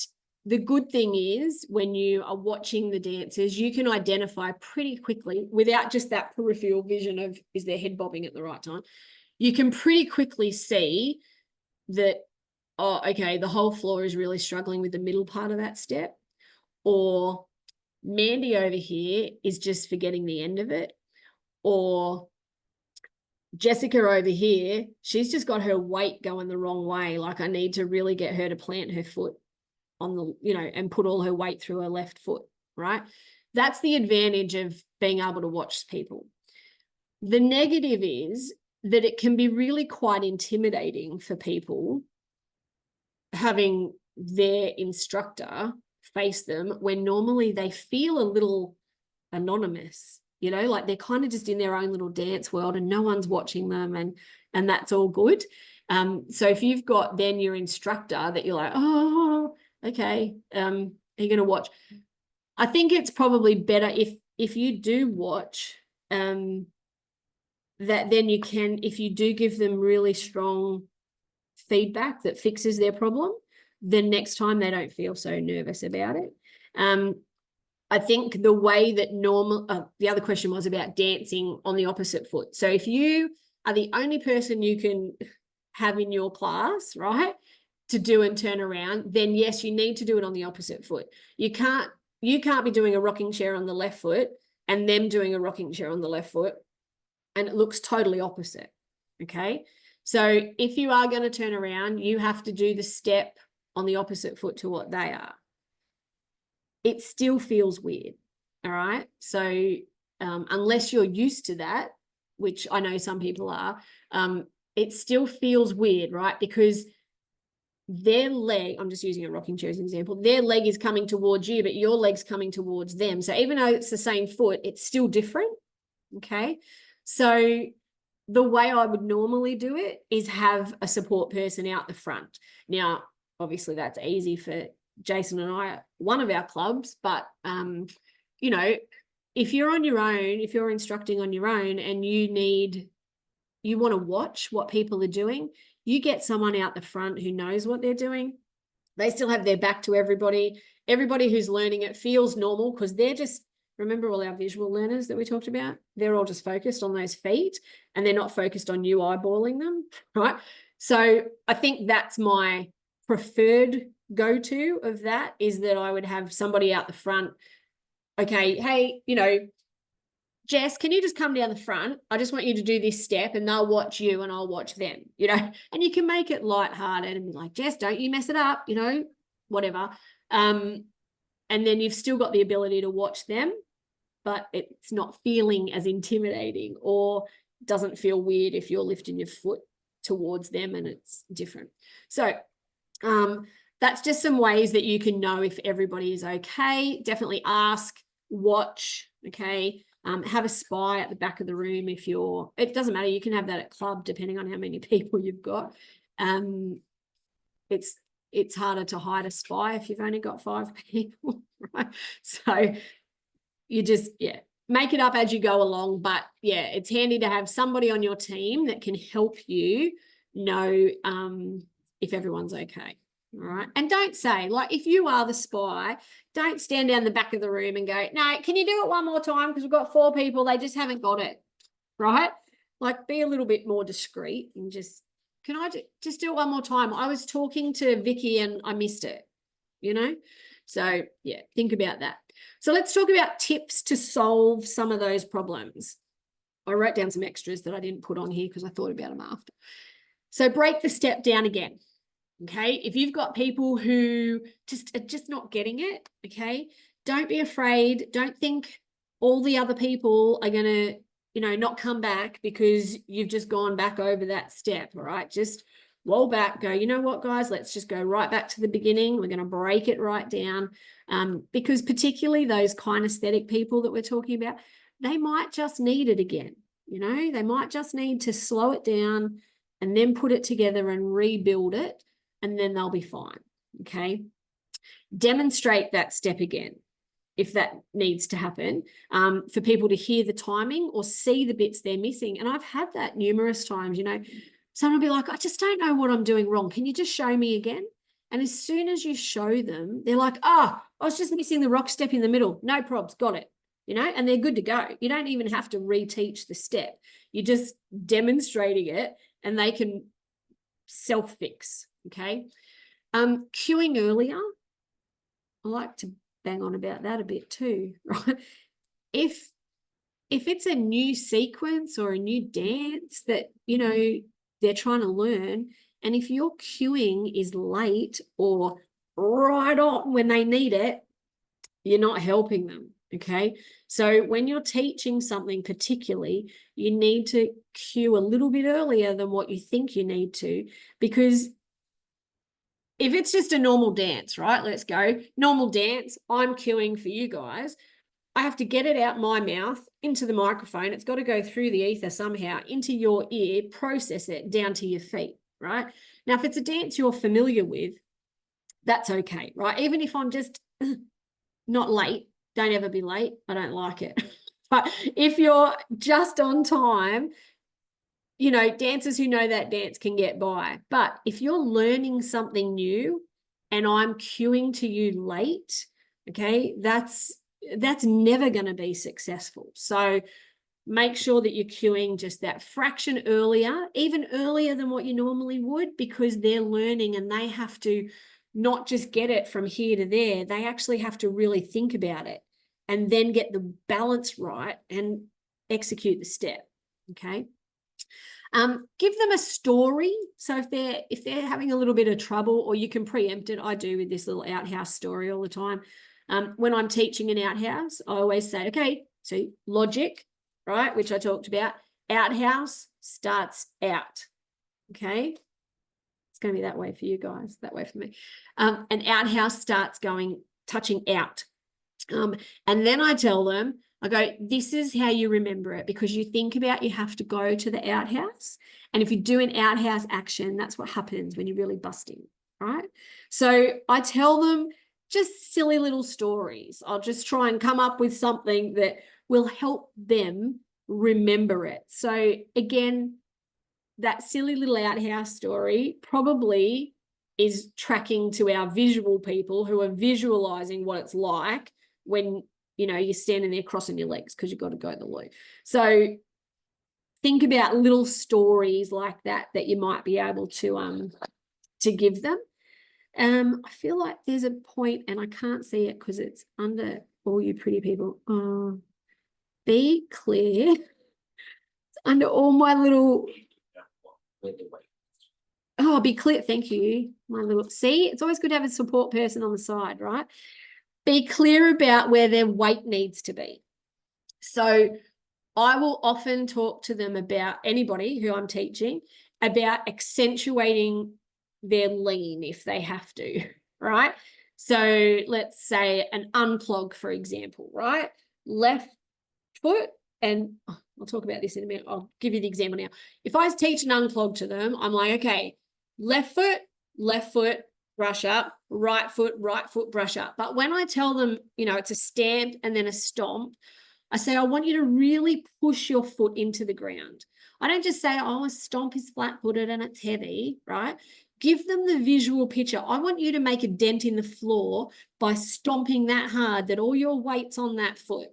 [SPEAKER 1] the good thing is when you are watching the dancers, you can identify pretty quickly without just that peripheral vision of, is their head bobbing at the right time? You can pretty quickly see that, oh, okay, the whole floor is really struggling with the middle part of that step, or Mandy over here is just forgetting the end of it, or Jessica over here, she's just got her weight going the wrong way. Like, I need to really get her to plant her foot on the, and put all her weight through her left foot, right? That's the advantage of being able to watch people. The negative is that it can be really quite intimidating for people having their instructor face them when normally they feel a little anonymous, like they're kind of just in their own little dance world and no one's watching them, and that's all good. So if you've got then your instructor that you're like, oh, okay, are you going to watch? I think it's probably better if you do watch, that then you can, if you do give them really strong feedback that fixes their problem, then next time they don't feel so nervous about it. I think the way that the other question was about dancing on the opposite foot. So if you are the only person you can have in your class, right, to do and turn around, then yes, you need to do it on the opposite foot. You can't be doing a rocking chair on the left foot and them doing a rocking chair on the left foot, and it looks totally opposite. Okay. So if you are going to turn around, you have to do the step on the opposite foot to what they are. It still feels weird. All right. So unless you're used to that, which I know some people are, it still feels weird, right? Because their leg, I'm just using a rocking chair as an example, their leg is coming towards you, but your leg's coming towards them. So even though it's the same foot, it's still different. Okay. So the way I would normally do it is have a support person out the front. Now, obviously that's easy for Jason and I at one of our clubs, but if you're on your own, if you're instructing on your own and you want to watch what people are doing, you get someone out the front who knows what they're doing. They still have their back to everybody. Everybody who's learning it feels normal because they're just, remember all our visual learners that we talked about? They're all just focused on those feet and they're not focused on you eyeballing them, right? So I think that's my preferred go-to of that, is that I would have somebody out the front. Okay, hey, Jess, can you just come down the front? I just want you to do this step, and they'll watch you and I'll watch them, and you can make it lighthearted and be like, Jess, don't you mess it up, whatever. And And then you've still got the ability to watch them, but it's not feeling as intimidating, or doesn't feel weird if you're lifting your foot towards them and it's different. So that's just some ways that you can know if everybody is okay. Definitely ask, watch, okay? Have a spy at the back of the room if you're, it doesn't matter, you can have that at club depending on how many people you've got. It's harder to hide a spy if you've only got 5 people, right? So you just, make it up as you go along. But yeah, it's handy to have somebody on your team that can help you know if everyone's okay. All right. And don't say, like, if you are the spy, don't stand down the back of the room and go, no, can you do it one more time? Because we've got 4 people, they just haven't got it. Right? Like, be a little bit more discreet and just, can I just do it one more time? I was talking to Vicky and I missed it, you know? So yeah, think about that. So let's talk about tips to solve some of those problems. I wrote down some extras that I didn't put on here because I thought about them after. So break the step down again. Okay, if you've got people who are just not getting it, okay, don't be afraid. Don't think all the other people are going to, not come back because you've just gone back over that step. All right, just roll back, go, you know what, guys, let's just go right back to the beginning. We're going to break it right down, because particularly those kinesthetic people that we're talking about, they might just need it again. They might just need to slow it down and then put it together and rebuild it, and then they'll be fine, okay? Demonstrate that step again if that needs to happen, for people to hear the timing or see the bits they're missing. And I've had that numerous times, someone will be like, I just don't know what I'm doing wrong. Can you just show me again? And as soon as you show them, they're like, I was just missing the rock step in the middle. No probs, got it, and they're good to go. You don't even have to reteach the step. You're just demonstrating it and they can self-fix. Okay. Cueing earlier. I like to bang on about that a bit too, right? If it's a new sequence or a new dance that, they're trying to learn, and if your cueing is late or right on when they need it, you're not helping them. Okay. So when you're teaching something particularly, you need to cue a little bit earlier than what you think you need to, because if it's just a normal dance, right? Let's go. Normal dance, I'm cueing for you guys. I have to get it out my mouth into the microphone. It's got to go through the ether somehow into your ear, process it down to your feet, right? Now, if it's a dance you're familiar with, that's okay, right? Even if I'm just not late, don't ever be late. I don't like it. But if you're just on time, dancers who know that dance can get by. But if you're learning something new and I'm cueing to you late, okay, that's never going to be successful. So make sure that you're cueing just that fraction earlier, even earlier than what you normally would, because they're learning and they have to not just get it from here to there. They actually have to really think about it and then get the balance right and execute the step, okay? Give them a story. So if they're having a little bit of trouble, or you can preempt it. I do with this little outhouse story all the time. When I'm teaching an outhouse, I always say, okay, so logic, right, which I talked about, outhouse starts out, okay? It's going to be that way for you guys, that way for me. An outhouse starts touching out. And then I tell them, I go, this is how you remember it, because you think about you have to go to the outhouse. And if you do an outhouse action, that's what happens when you're really busting, right? So I tell them just silly little stories. I'll just try and come up with something that will help them remember it. So again, that silly little outhouse story probably is tracking to our visual people who are visualizing what it's like when you're standing there crossing your legs because you've got to go to the loo. So think about little stories like that you might be able to give them. I feel like there's a point and I can't see it because it's under all you pretty people. Be clear. It's under all my little. Oh, be clear. Thank you. My little, see, it's always good to have a support person on the side, right? Be clear about where their weight needs to be. So I will often talk to them about, anybody who I'm teaching, about accentuating their lean if they have to, right? So let's say an unclog, for example, right? Left foot, and I'll talk about this in a minute. I'll give you the example now. If I teach an unclog to them, I'm like, okay, left foot, brush up, right foot, brush up. But when I tell them, it's a stamp and then a stomp, I say, I want you to really push your foot into the ground. I don't just say, oh, a stomp is flat-footed and it's heavy, right? Give them the visual picture. I want you to make a dent in the floor by stomping that hard that all your weight's on that foot,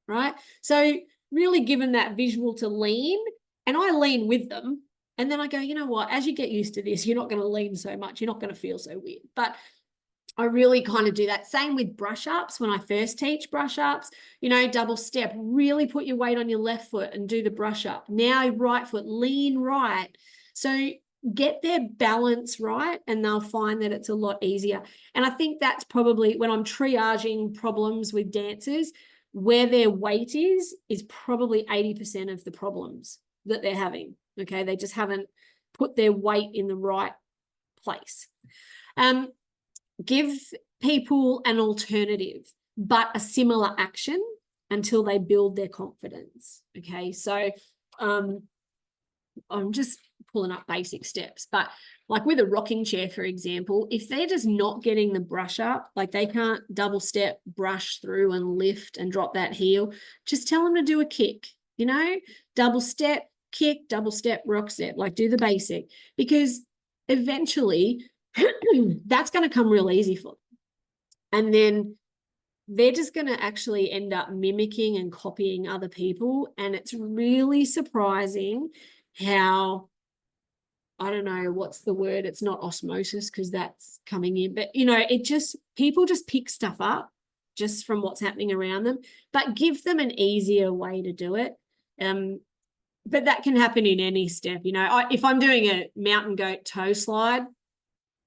[SPEAKER 1] right? So really give them that visual to lean, and I lean with them. And then I go, you know what, as you get used to this, you're not going to lean so much. You're not going to feel so weird. But I really kind of do that. Same with brush ups. When I first teach brush ups, double step, really put your weight on your left foot and do the brush up. Now right foot, lean right. So get their balance right, and they'll find that it's a lot easier. And I think that's probably when I'm triaging problems with dancers, where their weight is probably 80% of the problems that they're having. Okay. They just haven't put their weight in the right place. Give people an alternative, but a similar action until they build their confidence. Okay. So I'm just pulling up basic steps, but like with a rocking chair, for example, if they're just not getting the brush up, like they can't double step, brush through and lift and drop that heel, just tell them to do a kick, double step, kick, double step, rock step, like do the basic, because eventually that's going to come real easy for them. And then they're just going to actually end up mimicking and copying other people. And it's really surprising how, I don't know, what's the word? It's not osmosis because that's coming in, but people just pick stuff up just from what's happening around them, but give them an easier way to do it. But that can happen in any step. If I'm doing a mountain goat toe slide,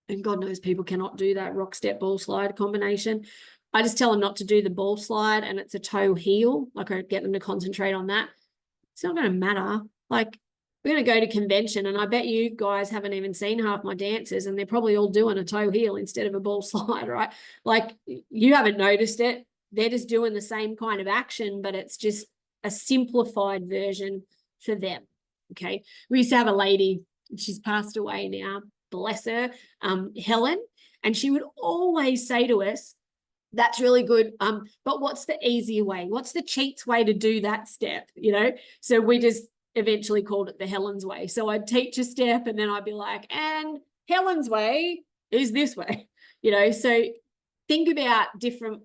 [SPEAKER 1] and God knows people cannot do that rock step ball slide combination, I just tell them not to do the ball slide and it's a toe heel. Like I get them to concentrate on that. It's not going to matter. Like we're going to go to convention, and I bet you guys haven't even seen half my dancers, and they're probably all doing a toe heel instead of a ball slide, right? Like you haven't noticed it. They're just doing the same kind of action, but it's just a simplified version for them. Okay. We used to have a lady, she's passed away now, bless her, Helen, and she would always say to us, that's really good, but what's the easier way? What's the cheats way to do that step? So we just eventually called it the Helen's way. So I'd teach a step, and then I'd be like, and Helen's way is this way, so think about different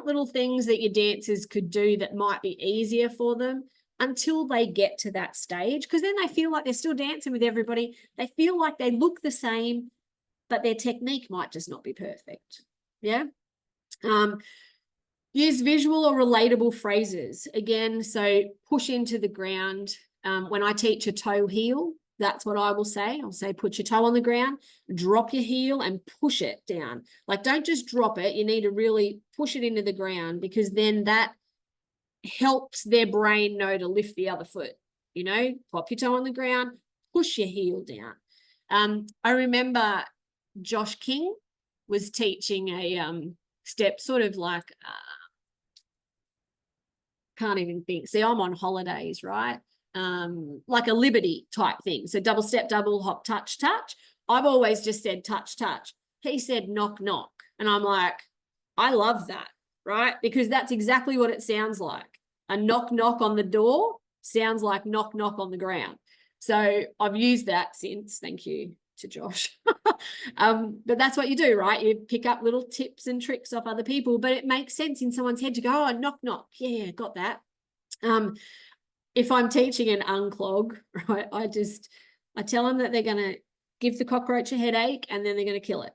[SPEAKER 1] little things that your dancers could do that might be easier for them until they get to that stage, because then they feel like they're still dancing with everybody. They feel like they look the same, but their technique might just not be perfect. Yeah. Use visual or relatable phrases. Again, so push into the ground. When I teach a toe heel, that's what I will say. I'll say, put your toe on the ground, drop your heel and push it down. Like, don't just drop it. You need to really push it into the ground, because then that helps their brain know to lift the other foot. Pop your toe on the ground, push your heel down. I remember Josh King was teaching a step, sort of like, can't even think. See, I'm on holidays, right? Like a Liberty type thing. So double step, double hop, touch, touch. I've always just said touch, touch. He said knock, knock. And I'm like, I love that, right? Because that's exactly what it sounds like. A knock, knock on the door sounds like knock, knock on the ground. So I've used that since. Thank you to Josh. But that's what you do, right? You pick up little tips and tricks off other people, but it makes sense in someone's head to go, oh, knock, knock. Yeah, got that. If I'm teaching an unclog, right, I tell them that they're going to give the cockroach a headache and then they're going to kill it.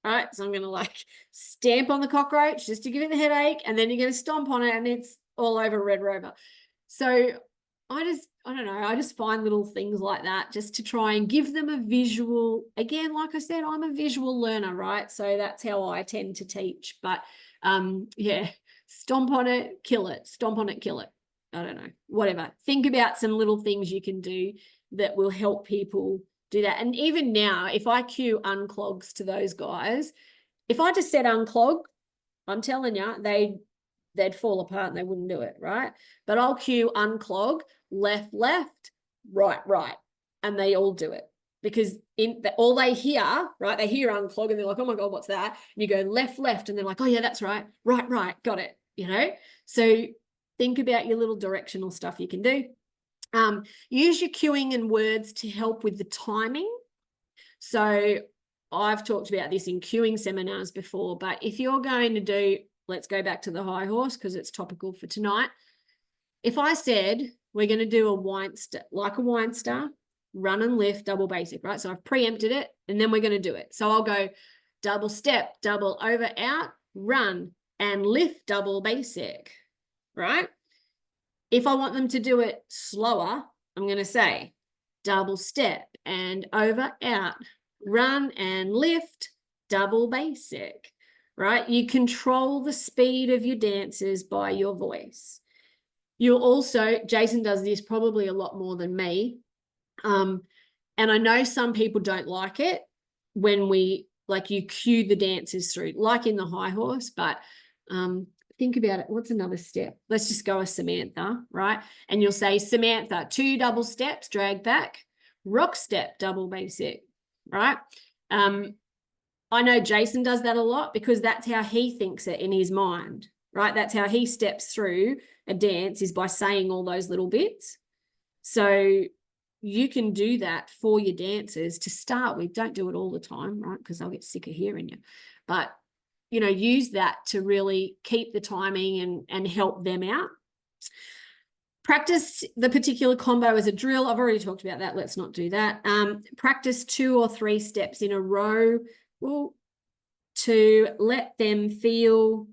[SPEAKER 1] All right. So I'm going to like stamp on the cockroach just to give it the headache, and then you're going to stomp on it and it's all over Red Rover. So I don't know, I just find little things like that just to try and give them a visual. Again, like I said, I'm a visual learner, right? So that's how I tend to teach. But yeah, stomp on it, kill it, stomp on it, kill it. I don't know, whatever. Think about some little things you can do that will help people do that. And even now, if I cue unclogs to those guys, if I just said unclog, I'm telling you, they'd fall apart and they wouldn't do it, right? But I'll cue unclog, left, left, right, right, and they all do it. Because all they hear, right, they hear unclog and they're like, oh my God, what's that? And you go left, left, and they're like, oh yeah, that's right, right, right, got it, you know? So think about your little directional stuff you can do. Use your cueing and words to help with the timing. So I've talked about this in cueing seminars before, but if you're going to do, let's go back to the high horse because it's topical for tonight. If I said we're going to do a Weinster, like a Weinster, run and lift, double basic, right? So I've preempted it and then we're going to do it. So I'll go double step, double over, out, run and lift, double basic, right? If I want them to do it slower, I'm going to say double step and over, out, run and lift, double basic, right? You control the speed of your dances by your voice. You'll also, Jason does this probably a lot more than me. And I know some people don't like it when you cue the dancers through, like in the high horse, but think about it. What's another step? Let's just go with Samantha, right? And you'll say, Samantha, 2 double steps, drag back, rock step, double basic, right? I know Jason does that a lot because that's how he thinks it in his mind, right? That's how he steps through a dance, is by saying all those little bits. So you can do that for your dancers to start with. Don't do it all the time, right? Because they'll get sick of hearing you. But, use that to really keep the timing and help them out. Practice the particular combo as a drill. I've already talked about that. Let's not do that. Practice 2 or 3 steps in a row to let them feel,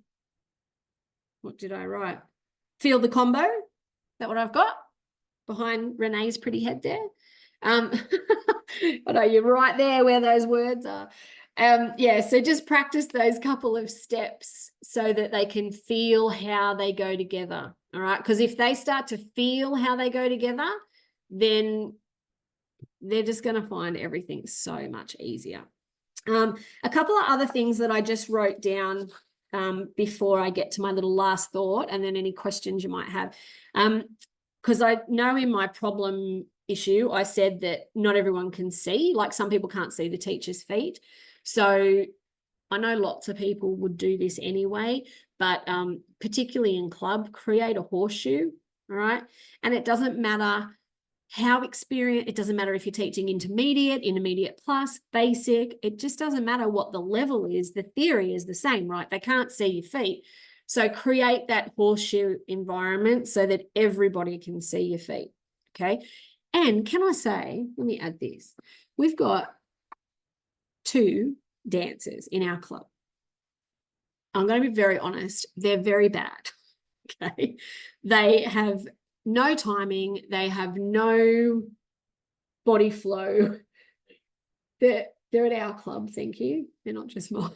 [SPEAKER 1] what did I write? Feel the combo. Is that what I've got behind Renee's pretty head there? I know you're right there where those words are. Yeah, so just practice those couple of steps so that they can feel how they go together. All right, because if they start to feel how they go together, then they're just going to find everything so much easier. A couple of other things that I just wrote down before I get to my little last thought, and then any questions you might have. Because I know in my problem issue, I said that not everyone can see, like some people can't see the teacher's feet. So I know lots of people would do this anyway, but particularly in club, create a horseshoe, all right? And it doesn't matter how experienced, it doesn't matter if you're teaching intermediate plus, basic, it just doesn't matter what the level is. The theory is the same, right? They can't see your feet. So create that horseshoe environment so that everybody can see your feet, okay? And can I say, let me add this. We've got 2 dancers in our club. I'm going to be very honest, they're very bad, okay? They have no timing, they have no body flow. They're at our club, thank you. They're not just mine.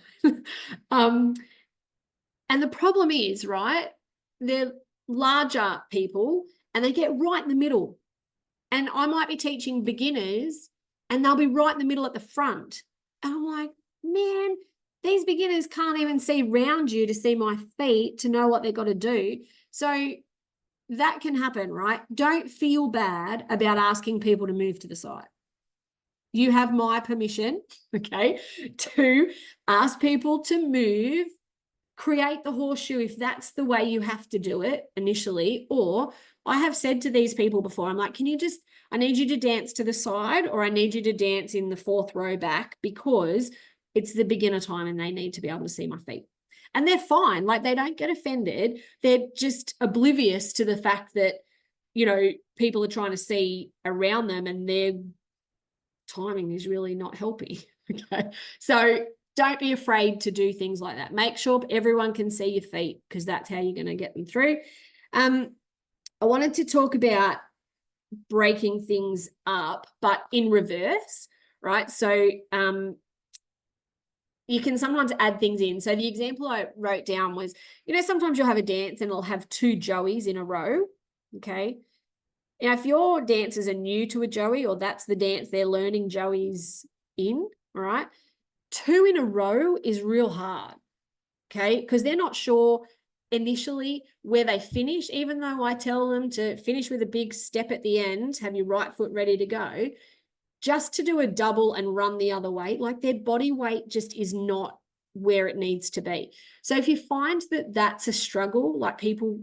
[SPEAKER 1] And the problem is, right, they're larger people and they get right in the middle. And I might be teaching beginners and they'll be right in the middle at the front. And I'm like, man, these beginners can't even see round you to see my feet to know what they've got to do. So that can happen, right? Don't feel bad about asking people to move to the side. You have my permission, okay, to ask people to move, create the horseshoe if that's the way you have to do it initially. Or I have said to these people before, I'm like, I need you to dance to the side, or I need you to dance in the 4th row back, because it's the beginner time and they need to be able to see my feet. And they're fine. Like, they don't get offended. They're just oblivious to the fact that, people are trying to see around them and their timing is really not helping. Okay. So don't be afraid to do things like that. Make sure everyone can see your feet, because that's how you're going to get them through. I wanted to talk about breaking things up, but in reverse, right? So you can sometimes add things in. So the example I wrote down was, sometimes you'll have a dance and it'll have two Joeys in a row, okay? Now, if your dancers are new to a Joey, or that's the dance they're learning Joeys in, all right, 2 in a row is real hard, okay? Because they're not sure initially where they finish, even though I tell them to finish with a big step at the end, have your right foot ready to go, just to do a double and run the other way, like their body weight just is not where it needs to be. So if you find that that's a struggle, like people,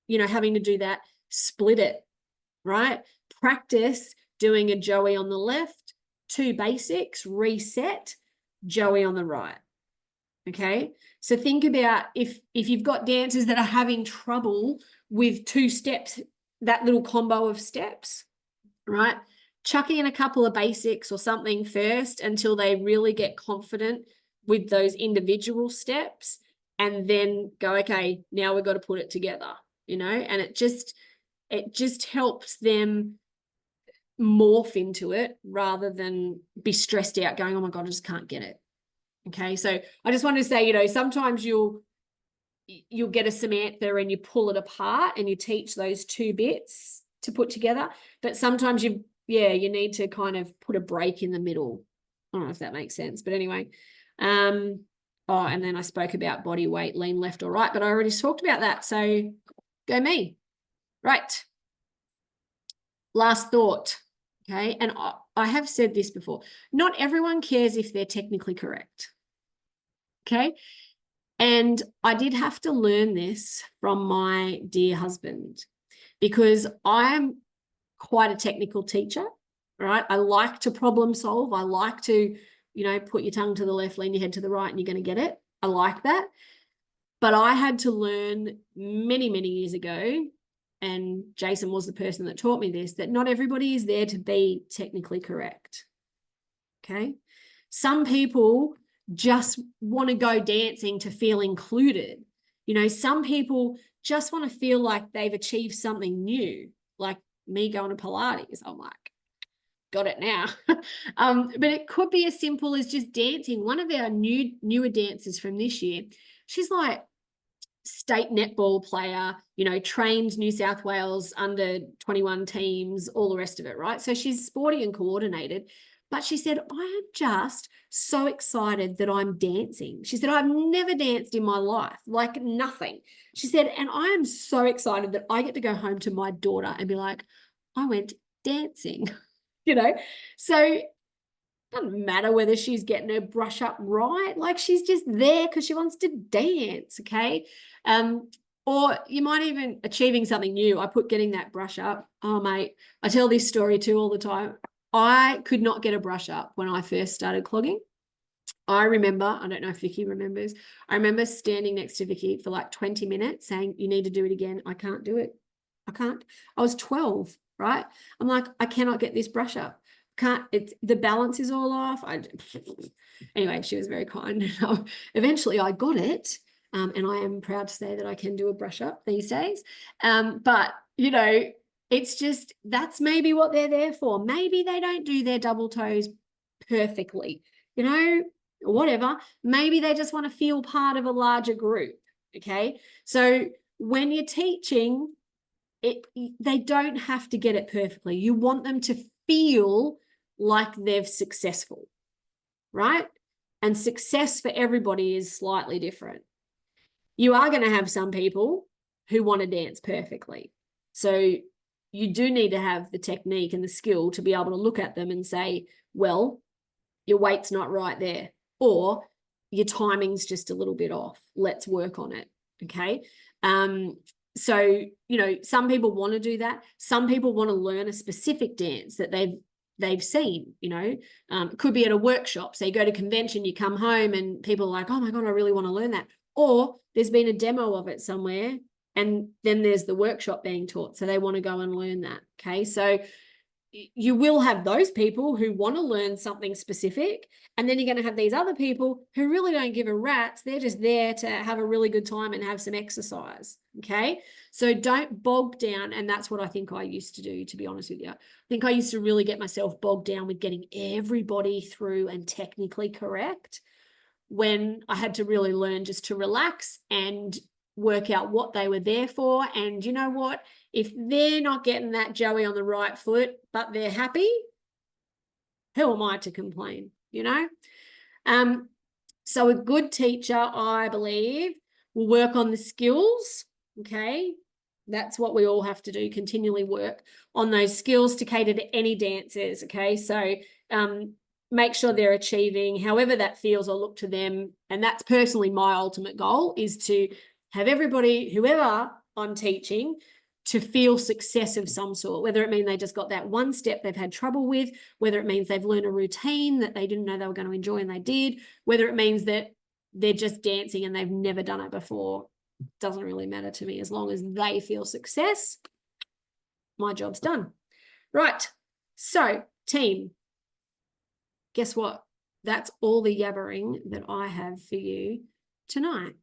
[SPEAKER 1] having to do that, split it, right? Practice doing a Joey on the left, 2 basics, reset, Joey on the right. Okay. So think about if you've got dancers that are having trouble with 2 steps, that little combo of steps, right? Chucking in a couple of basics or something first until they really get confident with those individual steps, and then go, okay, now we've got to put it together, and it just helps them morph into it rather than be stressed out going, oh my God, I just can't get it. Okay. So I just wanted to say, sometimes you'll get a Samantha and you pull it apart and you teach those 2 bits to put together, but sometimes you need to kind of put a break in the middle. I don't know if that makes sense, but anyway. And then I spoke about body weight, lean left or right, but I already talked about that. So go me. Right. Last thought. Okay. And I have said this before. Not everyone cares if they're technically correct. Okay. And I did have to learn this from my dear husband, because I'm quite a technical teacher, right? I like to problem solve. I like to, put your tongue to the left, lean your head to the right, and you're going to get it. I like that. But I had to learn many, many years ago, and Jason was the person that taught me this, that not everybody is there to be technically correct. Okay. Some people just want to go dancing to feel included. Some people just want to feel like they've achieved something new, like me going to Pilates. I'm like, got it now. But it could be as simple as just dancing. One of our newer dancers from this year, she's like state netball player, trained New South Wales under 21 teams, all the rest of it, right? So she's sporty and coordinated. But she said, I am just so excited that I'm dancing. She said, I've never danced in my life, like nothing. She said, and I am so excited that I get to go home to my daughter and be like, I went dancing, So it doesn't matter whether she's getting her brush up right. Like, she's just there because she wants to dance, okay? Or you might even achieving something new. I put getting that brush up. Oh, mate, I tell this story too all the time. I could not get a brush up when I first started clogging. I remember, I don't know if Vicky remembers, I remember standing next to Vicky for like 20 minutes saying, you need to do it again. I can't do it. I can't. I was 12, right? I'm like, I cannot get this brush up. The balance is all off. Anyway, she was very kind. Eventually I got it. And I am proud to say that I can do a brush up these days. But, it's just, that's maybe what they're there for. Maybe they don't do their double toes perfectly, whatever. Maybe they just want to feel part of a larger group. Okay. So when you're teaching they don't have to get it perfectly. You want them to feel like they've successful, right? And success for everybody is slightly different. You are going to have some people who want to dance perfectly. So you do need to have the technique and the skill to be able to look at them and say, well, your weight's not right there, or your timing's just a little bit off. Let's work on it. Okay. So, some people want to do that. Some people want to learn a specific dance that they've seen, it could be at a workshop. So you go to convention, you come home and people are like, oh my God, I really want to learn that. Or there's been a demo of it somewhere, and then there's the workshop being taught. So they want to go and learn that. Okay. So you will have those people who want to learn something specific, and then you're going to have these other people who really don't give a rat's. They're just there to have a really good time and have some exercise. Okay, so don't bog down. And that's what I think I used to do, to be honest with you. I think I used to really get myself bogged down with getting everybody through and technically correct, when I had to really learn just to relax and work out what they were there for. And you know what? If they're not getting that Joey on the right foot, but they're happy, who am I to complain, you know? So a good teacher, I believe, will work on the skills, okay? That's what we all have to do, continually work on those skills to cater to any dancers, okay? So make sure they're achieving however that feels, or look to them. And that's personally my ultimate goal, is to have everybody, whoever I'm teaching, to feel success of some sort, whether it means they just got that one step they've had trouble with, whether it means they've learned a routine that they didn't know they were going to enjoy and they did, whether it means that they're just dancing and they've never done it before. Doesn't really matter to me. As long as they feel success, my job's done. Right. So, team, guess what? That's all the yabbering that I have for you tonight.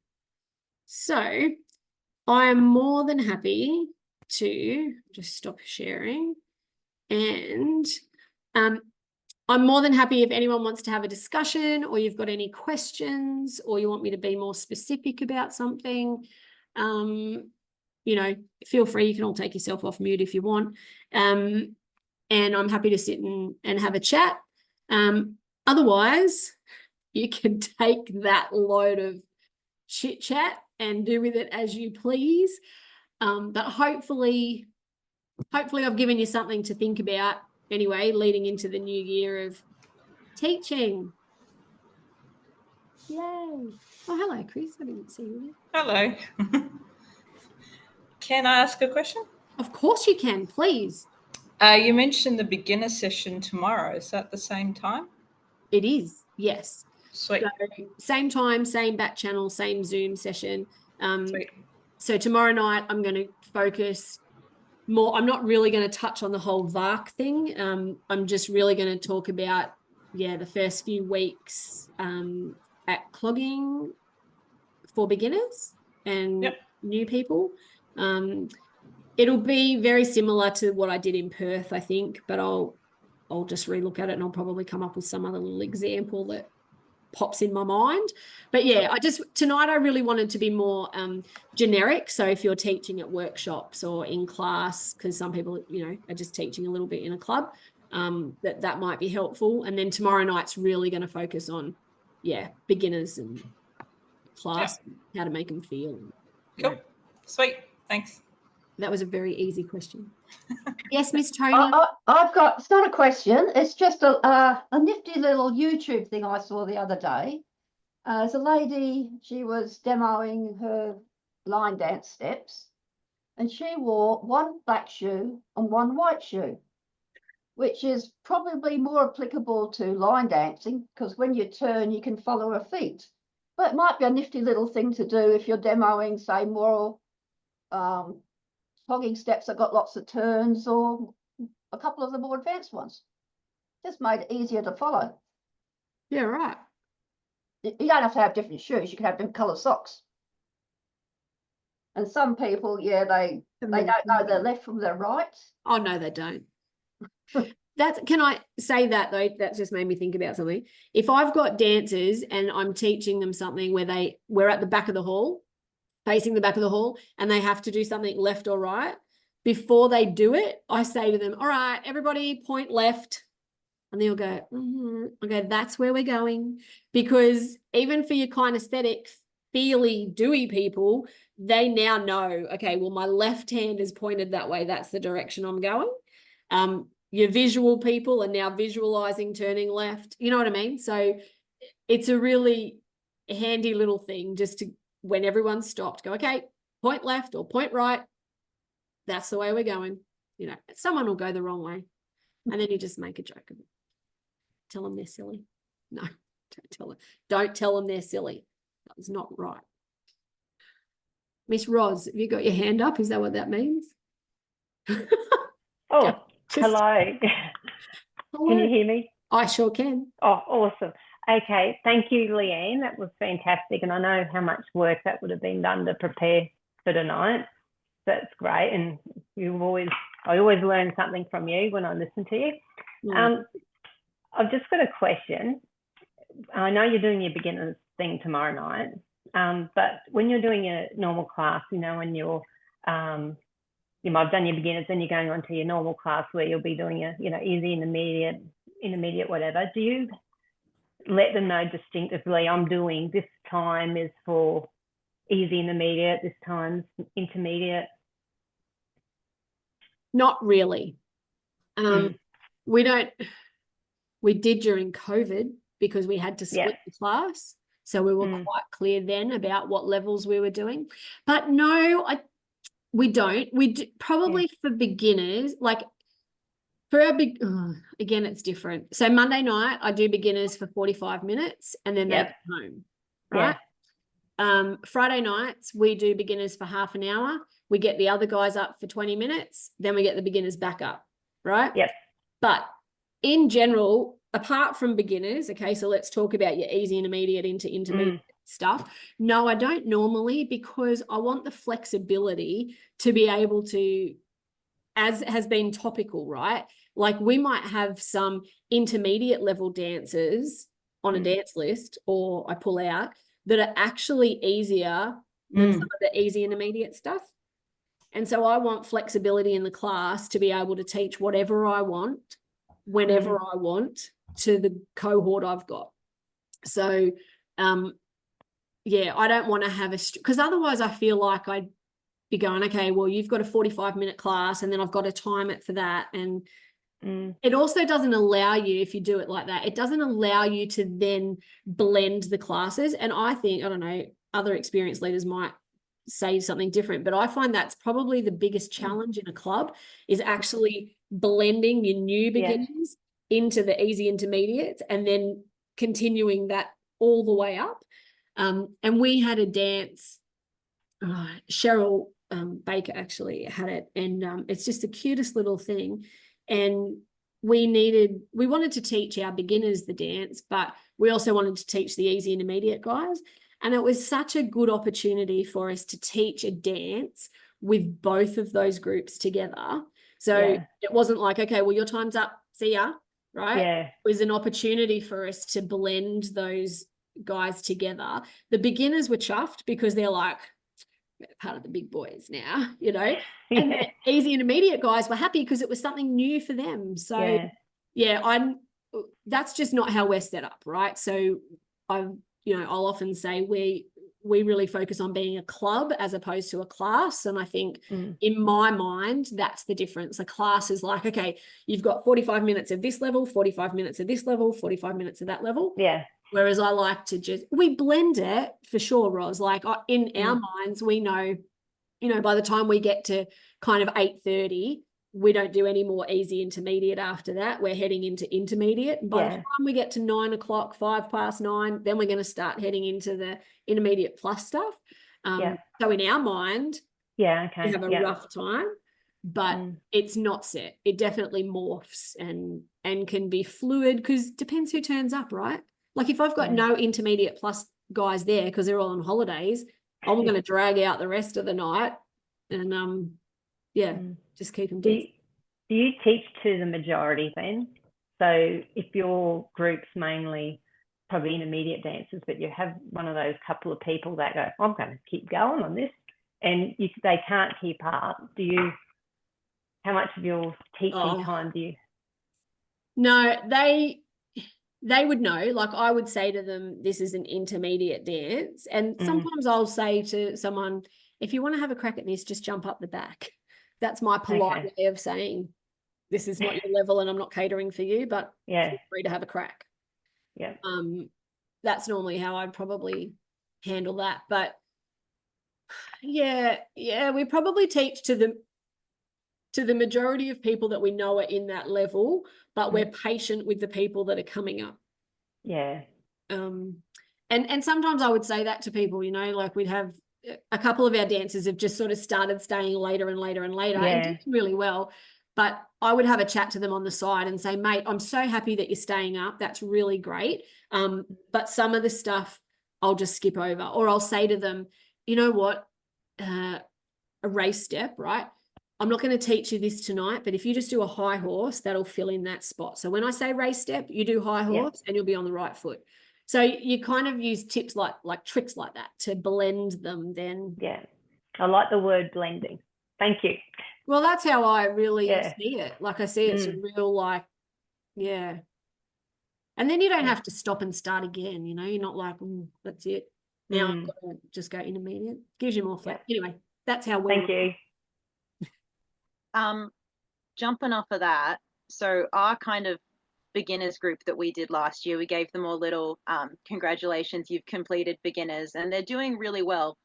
[SPEAKER 1] So I am more than happy to just stop sharing, and I'm more than happy if anyone wants to have a discussion, or you've got any questions, or you want me to be more specific about something. You know, feel free. You can all take yourself off mute if you want. And I'm happy to sit and have a chat. Otherwise, you can take that load of chit chat and do with it as you please. But hopefully I've given you something to think about anyway, leading into the new year of teaching. Yay. Oh, hello, Chris. I didn't see you there.
[SPEAKER 3] Hello. Can I ask a question?
[SPEAKER 1] Of course you can, please.
[SPEAKER 3] You mentioned the beginner session tomorrow. Is that the same time?
[SPEAKER 1] It is, yes.
[SPEAKER 3] Sweet.
[SPEAKER 1] So, same time, same back channel, same Zoom session.
[SPEAKER 3] Sweet.
[SPEAKER 1] So tomorrow night I'm going to focus more. I'm not really going to touch on the whole VARC thing. I'm just really going to talk about, the first few weeks at Clogging for beginners and new people. It'll be very similar to what I did in Perth, I think, but I'll just relook at it, and I'll probably come up with some other little example that pops in my mind. But yeah, tonight I really wanted to be more generic. So if you're teaching at workshops or in class, because some people, are just teaching a little bit in a club, that might be helpful. And then tomorrow night's really going to focus on, beginners and class, how to make them feel.
[SPEAKER 3] Cool. Sweet. Thanks.
[SPEAKER 1] That was a very easy question. Yes, Miss Tony.
[SPEAKER 4] I've got, it's not a question. It's just a nifty little YouTube thing I saw the other day. There's a lady, she was demoing her line dance steps, and she wore one black shoe and one white shoe, which is probably more applicable to line dancing, because when you turn, you can follow her feet. But it might be a nifty little thing to do if you're demoing, say, more clogging steps that got lots of turns, or a couple of the more advanced ones. Just made it easier to follow.
[SPEAKER 1] Yeah, right.
[SPEAKER 4] You don't have to have different shoes. You can have different colour socks. And some people, they don't know their left from their right.
[SPEAKER 1] Oh, no, they don't. Can I say that, though? That's just made me think about something. If I've got dancers and I'm teaching them something where we're at the back of the hall, facing the back of the hall, and they have to do something left or right, before they do it, I say to them, all right, everybody point left. And they'll go, okay, that's where we're going. Because even for your kinesthetic, feely, dewy people, they now know, okay, well, my left hand is pointed that way. That's the direction I'm going. Your visual people are now visualizing turning left. You know what I mean? So it's a really handy little thing just to, when everyone's stopped, go, okay, point left or point right. That's the way we're going. Someone will go the wrong way. And then you just make a joke of it. Tell them they're silly. No, don't tell them they're silly. That was not right. Miss Roz, have you got your hand up? Is that what that means?
[SPEAKER 5] Oh,
[SPEAKER 1] Just
[SPEAKER 5] Hello. Can
[SPEAKER 1] hello.
[SPEAKER 5] you hear me?
[SPEAKER 1] I sure can.
[SPEAKER 5] Oh, awesome. Okay. Thank you, Leanne. That was fantastic. And I know how much work that would have been done to prepare for tonight. That's great. And I always learn something from you when I listen to you. I've just got a question. I know you're doing your beginners thing tomorrow night, but when you're doing a normal class, you know, when you might have done your beginners, then you're going on to your normal class where you'll be doing a, you know, easy, intermediate, whatever. Do you let them know distinctively, I'm doing this time is for easy, intermediate, this time's intermediate?
[SPEAKER 1] Not really. We did during COVID because we had to split the class. So we were quite clear then about what levels we were doing. But no, we don't. We do, probably for beginners, like for our again, it's different. So Monday night, I do beginners for 45 minutes and then they go home, right? Friday nights, we do beginners for half an hour. We get the other guys up for 20 minutes. Then we get the beginners back up, right?
[SPEAKER 5] Yep.
[SPEAKER 1] But in general, apart from beginners, okay, so let's talk about your easy, intermediate into intermediate stuff. No, I don't normally, because I want the flexibility to be able to, as has been topical, right? Like we might have some intermediate level dancers on a dance list, or I pull out, that are actually easier than some of the easy intermediate stuff. And so I want flexibility in the class to be able to teach whatever I want, whenever I want, to the cohort I've got. So, yeah, I don't want to have because otherwise I feel like I'd be going, okay, well, you've got a 45-minute class and then I've got to time it for that. And it also doesn't allow you, if you do it like that, it doesn't allow you to then blend the classes. And I think, I don't know, other experienced leaders might say something different, but I find that's probably the biggest challenge in a club, is actually blending your new beginners into the easy intermediates and then continuing that all the way up. And we had a dance, Cheryl Baker actually had it, and it's just the cutest little thing. And we wanted to teach our beginners the dance, but we also wanted to teach the easy intermediate guys. And it was such a good opportunity for us to teach a dance with both of those groups together. So it wasn't like, okay, well, your time's up, see ya, right?
[SPEAKER 5] Yeah.
[SPEAKER 1] It was an opportunity for us to blend those guys together. The beginners were chuffed because they're like, part of the big boys now, you know, and the easy intermediate guys were happy because it was something new for them. So that's just not how we're set up, right? So I'll often say we really focus on being a club as opposed to a class. And I think in my mind, that's the difference. A class is like, okay, you've got 45 minutes of this level, 45 minutes of this level, 45 minutes of that level.
[SPEAKER 5] Yeah.
[SPEAKER 1] Whereas I like to we blend it for sure, Roz. Like in our minds, we know, you know, by the time we get to kind of 8:30, we don't do any more easy intermediate after that. We're heading into intermediate. And by the time we get to 9 o'clock, 5:09, then we're going to start heading into the intermediate plus stuff. So in our mind, we have a rough time, but it's not set. It definitely morphs and can be fluid, because it depends who turns up, right? Like if I've got no intermediate plus guys there because they're all on holidays, I'm going to drag out the rest of the night and just keep them dancing.
[SPEAKER 5] Do you teach to the majority then? So if your group's mainly probably intermediate dancers, but you have one of those couple of people that go, I'm going to keep going on this, and they can't keep up, how much of your teaching time do you?
[SPEAKER 1] No, they would know. Like I would say to them, this is an intermediate dance. And sometimes I'll say to someone, if you want to have a crack at this, just jump up the back. That's my polite way of saying, this is not your level and I'm not catering for you, but feel free to have a crack.
[SPEAKER 5] Yeah.
[SPEAKER 1] That's normally how I'd probably handle that. But we probably teach to the majority of people that we know are in that level, but we're patient with the people that are coming up.
[SPEAKER 5] Yeah.
[SPEAKER 1] And sometimes I would say that to people, you know, like we'd have a couple of our dancers have just sort of started staying later and later and later and doing really well. but I would have a chat to them on the side and say, mate, I'm so happy that you're staying up. That's really great. But some of the stuff I'll just skip over, or I'll say to them, you know what, a race step, right? I'm not going to teach you this tonight, but if you just do a high horse, that'll fill in that spot. So when I say race step, you do high horse and you'll be on the right foot. So you kind of use tips like tricks like that to blend them then.
[SPEAKER 5] Yeah. I like the word blending. Thank you.
[SPEAKER 1] Well, that's how I really see it. Like I see it's a real yeah. And then you don't have to stop and start again, you know, you're not like, that's it. Now I've got to just go intermediate. Gives you more flex. Anyway, that's how we
[SPEAKER 5] Thank you.
[SPEAKER 2] Jumping off of that, so our kind of beginners group that we did last year, we gave them all little congratulations, you've completed beginners, and they're doing really well.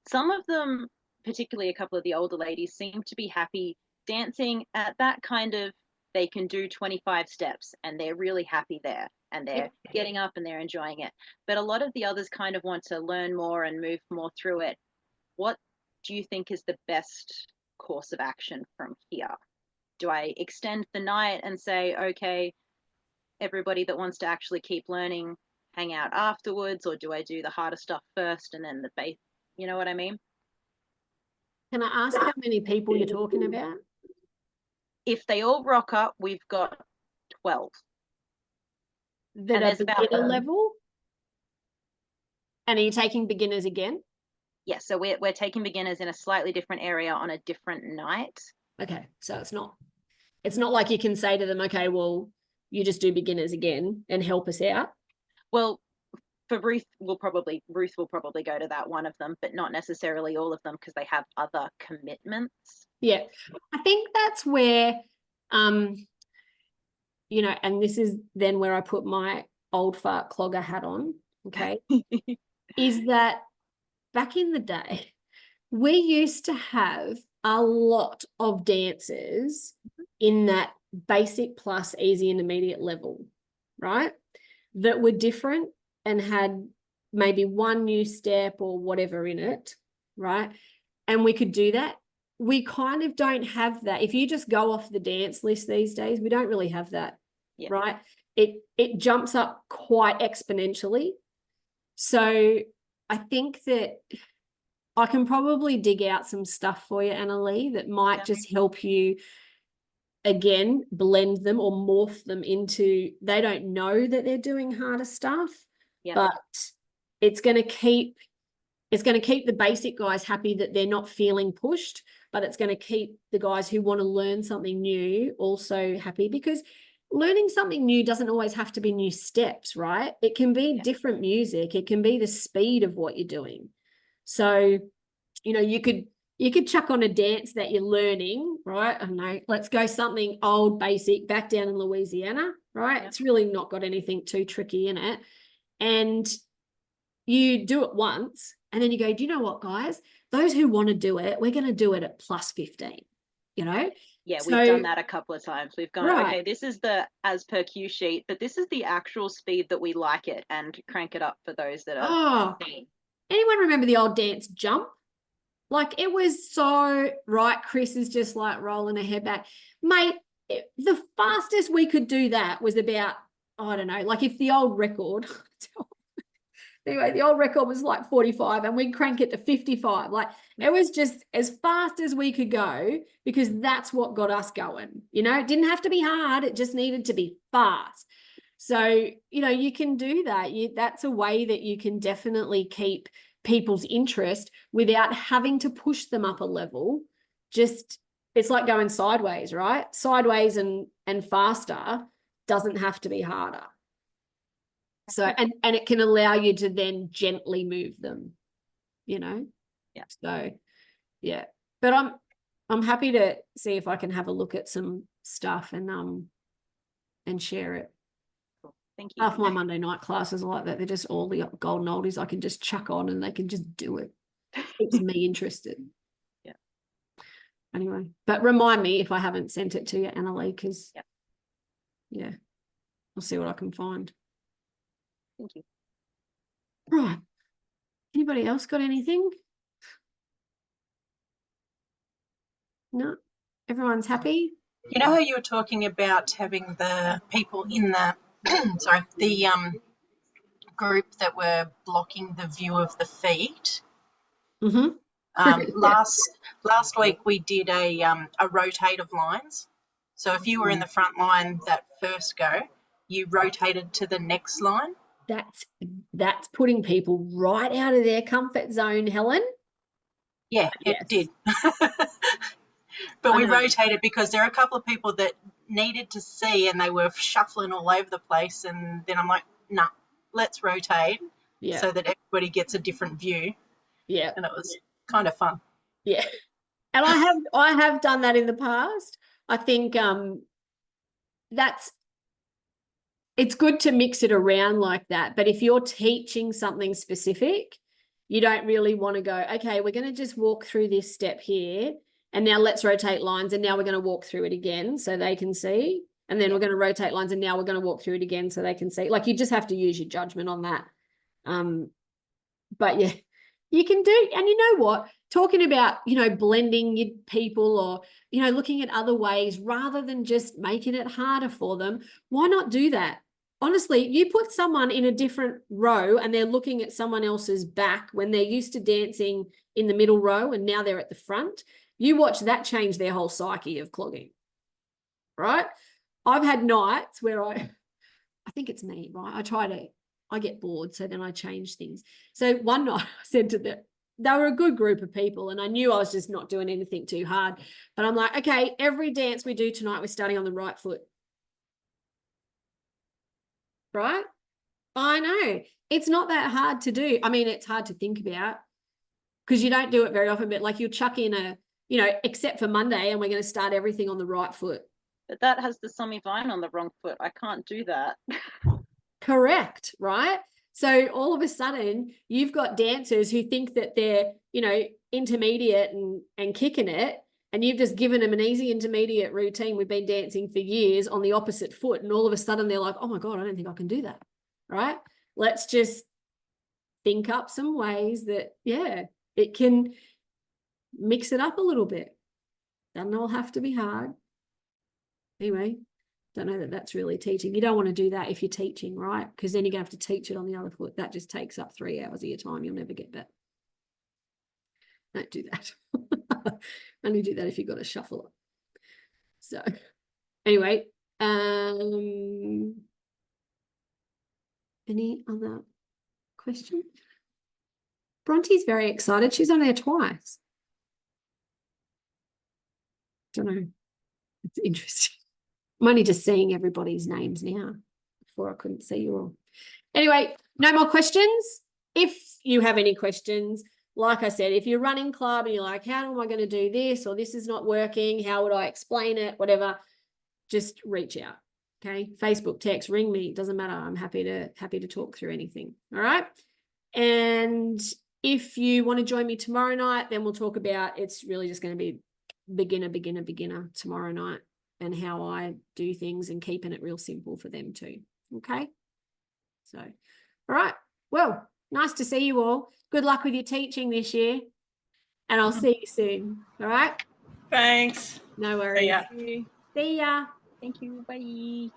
[SPEAKER 2] Some of them, particularly a couple of the older ladies, seem to be happy dancing at that kind of, they can do 25 steps and they're really happy there and they're getting up and they're enjoying it. But a lot of the others kind of want to learn more and move more through it. What do you think is the best course of action from here? Do I extend the night and say, okay, everybody that wants to actually keep learning, hang out afterwards, or do I do the harder stuff first and then the base? You know what I mean?
[SPEAKER 1] Can I ask how many people you're talking about?
[SPEAKER 2] If they all rock up, we've got 12.
[SPEAKER 1] That are beginner level? And are you taking beginners again?
[SPEAKER 2] Yeah, so we're taking beginners in a slightly different area on a different night.
[SPEAKER 1] Okay, so it's not like you can say to them, okay, well, you just do beginners again and help us out.
[SPEAKER 2] Well, for Ruth will probably go to that one of them, but not necessarily all of them because they have other commitments.
[SPEAKER 1] Yeah, I think that's where, you know, and this is then where I put my old fart clogger hat on, okay, is that back in the day, we used to have a lot of dancers in that basic plus easy intermediate level, right? That were different and had maybe one new step or whatever in it, right? And we could do that. We kind of don't have that. If you just go off the dance list these days, we don't really have that, right? It jumps up quite exponentially. So I think that I can probably dig out some stuff for you, Annalee, that might just help you, again, blend them or morph them into, they don't know that they're doing harder stuff, but it's going to keep the basic guys happy that they're not feeling pushed, but it's going to keep the guys who want to learn something new also happy, because learning something new doesn't always have to be new steps, right? It can be different music. It can be the speed of what you're doing. So, you know, you could chuck on a dance that you're learning, right? I don't know, let's go something old, basic, back down in Louisiana, right? It's really not got anything too tricky in it. And you do it once and then you go, do you know what, guys? Those who want to do it, we're going to do it at plus 15, you know?
[SPEAKER 2] Yeah, we've done that a couple of times. We've gone, okay, this is the as per cue sheet, but this is the actual speed that we like it, and crank it up for those that are keen.
[SPEAKER 1] Anyone remember the old dance jump? Like, it was so right. Chris is just like rolling her head back. Mate, the fastest we could do that was about, I don't know, like if the old record, anyway, the old record was like 45 and we'd crank it to 55. Like, it was just as fast as we could go, because that's what got us going. You know, it didn't have to be hard. It just needed to be fast. So, you know, you can do that. That's a way that you can definitely keep people's interest without having to push them up a level. Just, it's like going sideways, right? Sideways and faster doesn't have to be harder. So, and it can allow you to then gently move them, you know?
[SPEAKER 2] Yeah.
[SPEAKER 1] So, yeah. But I'm happy to see if I can have a look at some stuff and share it.
[SPEAKER 2] Cool. Thank you.
[SPEAKER 1] Half my Monday night classes are like that. They're just all the golden oldies I can just chuck on and they can just do it. Keeps me interested.
[SPEAKER 2] Yeah.
[SPEAKER 1] Anyway, but remind me if I haven't sent it to you, Annalee, because yeah, I'll see what I can find.
[SPEAKER 2] Thank you.
[SPEAKER 1] Right. Anybody else got anything? No? Everyone's happy?
[SPEAKER 6] You know how you were talking about having the people in the sorry, the group that were blocking the view of the feet?
[SPEAKER 1] Mm-hmm.
[SPEAKER 6] Last week we did a rotate of lines. So if you were in the front line that first go, you rotated to the next line.
[SPEAKER 1] That's putting people right out of their comfort zone, Helen.
[SPEAKER 6] Yeah,
[SPEAKER 1] Yes.
[SPEAKER 6] it did. But
[SPEAKER 1] I
[SPEAKER 6] we
[SPEAKER 1] know.
[SPEAKER 6] rotated because there are a couple of people that needed to see and they were shuffling all over the place. And then I'm like, nah, let's rotate
[SPEAKER 1] Yeah.
[SPEAKER 6] so that everybody gets a different view.
[SPEAKER 1] Yeah.
[SPEAKER 6] And it was kind of fun.
[SPEAKER 1] Yeah. And I have done that in the past. I think it's good to mix it around like that. But if you're teaching something specific, you don't really want to go, okay, we're going to just walk through this step here. And now let's rotate lines. And now we're going to walk through it again so they can see. And then we're going to rotate lines. And now we're going to walk through it again so they can see. Like, you just have to use your judgment on that. But yeah, you can do. And you know what? Talking about, blending your people or, looking at other ways rather than just making it harder for them. Why not do that? Honestly, you put someone in a different row and they're looking at someone else's back when they're used to dancing in the middle row and now they're at the front. You watch that change their whole psyche of clogging, right? I've had nights where I think it's me, right? I get bored, so then I change things. So one night I said to them, they were a good group of people and I knew I was just not doing anything too hard. But I'm like, okay, every dance we do tonight, we're starting on the right foot. Right? I know. It's not that hard to do. I mean, it's hard to think about because you don't do it very often, but like you'll chuck in except for Monday and we're going to start everything on the right foot.
[SPEAKER 2] But that has the semi vine on the wrong foot. I can't do that.
[SPEAKER 1] Correct, right? So all of a sudden you've got dancers who think that they're, intermediate and kicking it, and you've just given them an easy intermediate routine. We've been dancing for years on the opposite foot, and all of a sudden they're like, oh my God, I don't think I can do that, right? Let's just think up some ways that, it can mix it up a little bit. Doesn't all have to be hard. Anyway, don't know that that's really teaching. You don't want to do that if you're teaching, right? Because then you're going to have to teach it on the other foot. That just takes up 3 hours of your time. You'll never get that. Don't do that. Only do that if you've got to shuffle it. So anyway, any other questions? Bronte's very excited. She's on there twice. Don't know. It's interesting. I'm only just seeing everybody's names now. Before I couldn't see you all. Anyway, no more questions. If you have any questions, like I said, if you're running club and you're like, how am I going to do this? Or this is not working. How would I explain it? Whatever, just reach out. Okay. Facebook, text, ring me. It doesn't matter. I'm happy to talk through anything. All right. And if you want to join me tomorrow night, then we'll talk about, it's really just going to be beginner tomorrow night and how I do things and keeping it real simple for them too. Okay. So, all right. Well, nice to see you all. Good luck with your teaching this year. And I'll see you soon. All right.
[SPEAKER 3] Thanks.
[SPEAKER 1] No worries.
[SPEAKER 3] See ya.
[SPEAKER 1] See ya.
[SPEAKER 2] Thank you. Bye.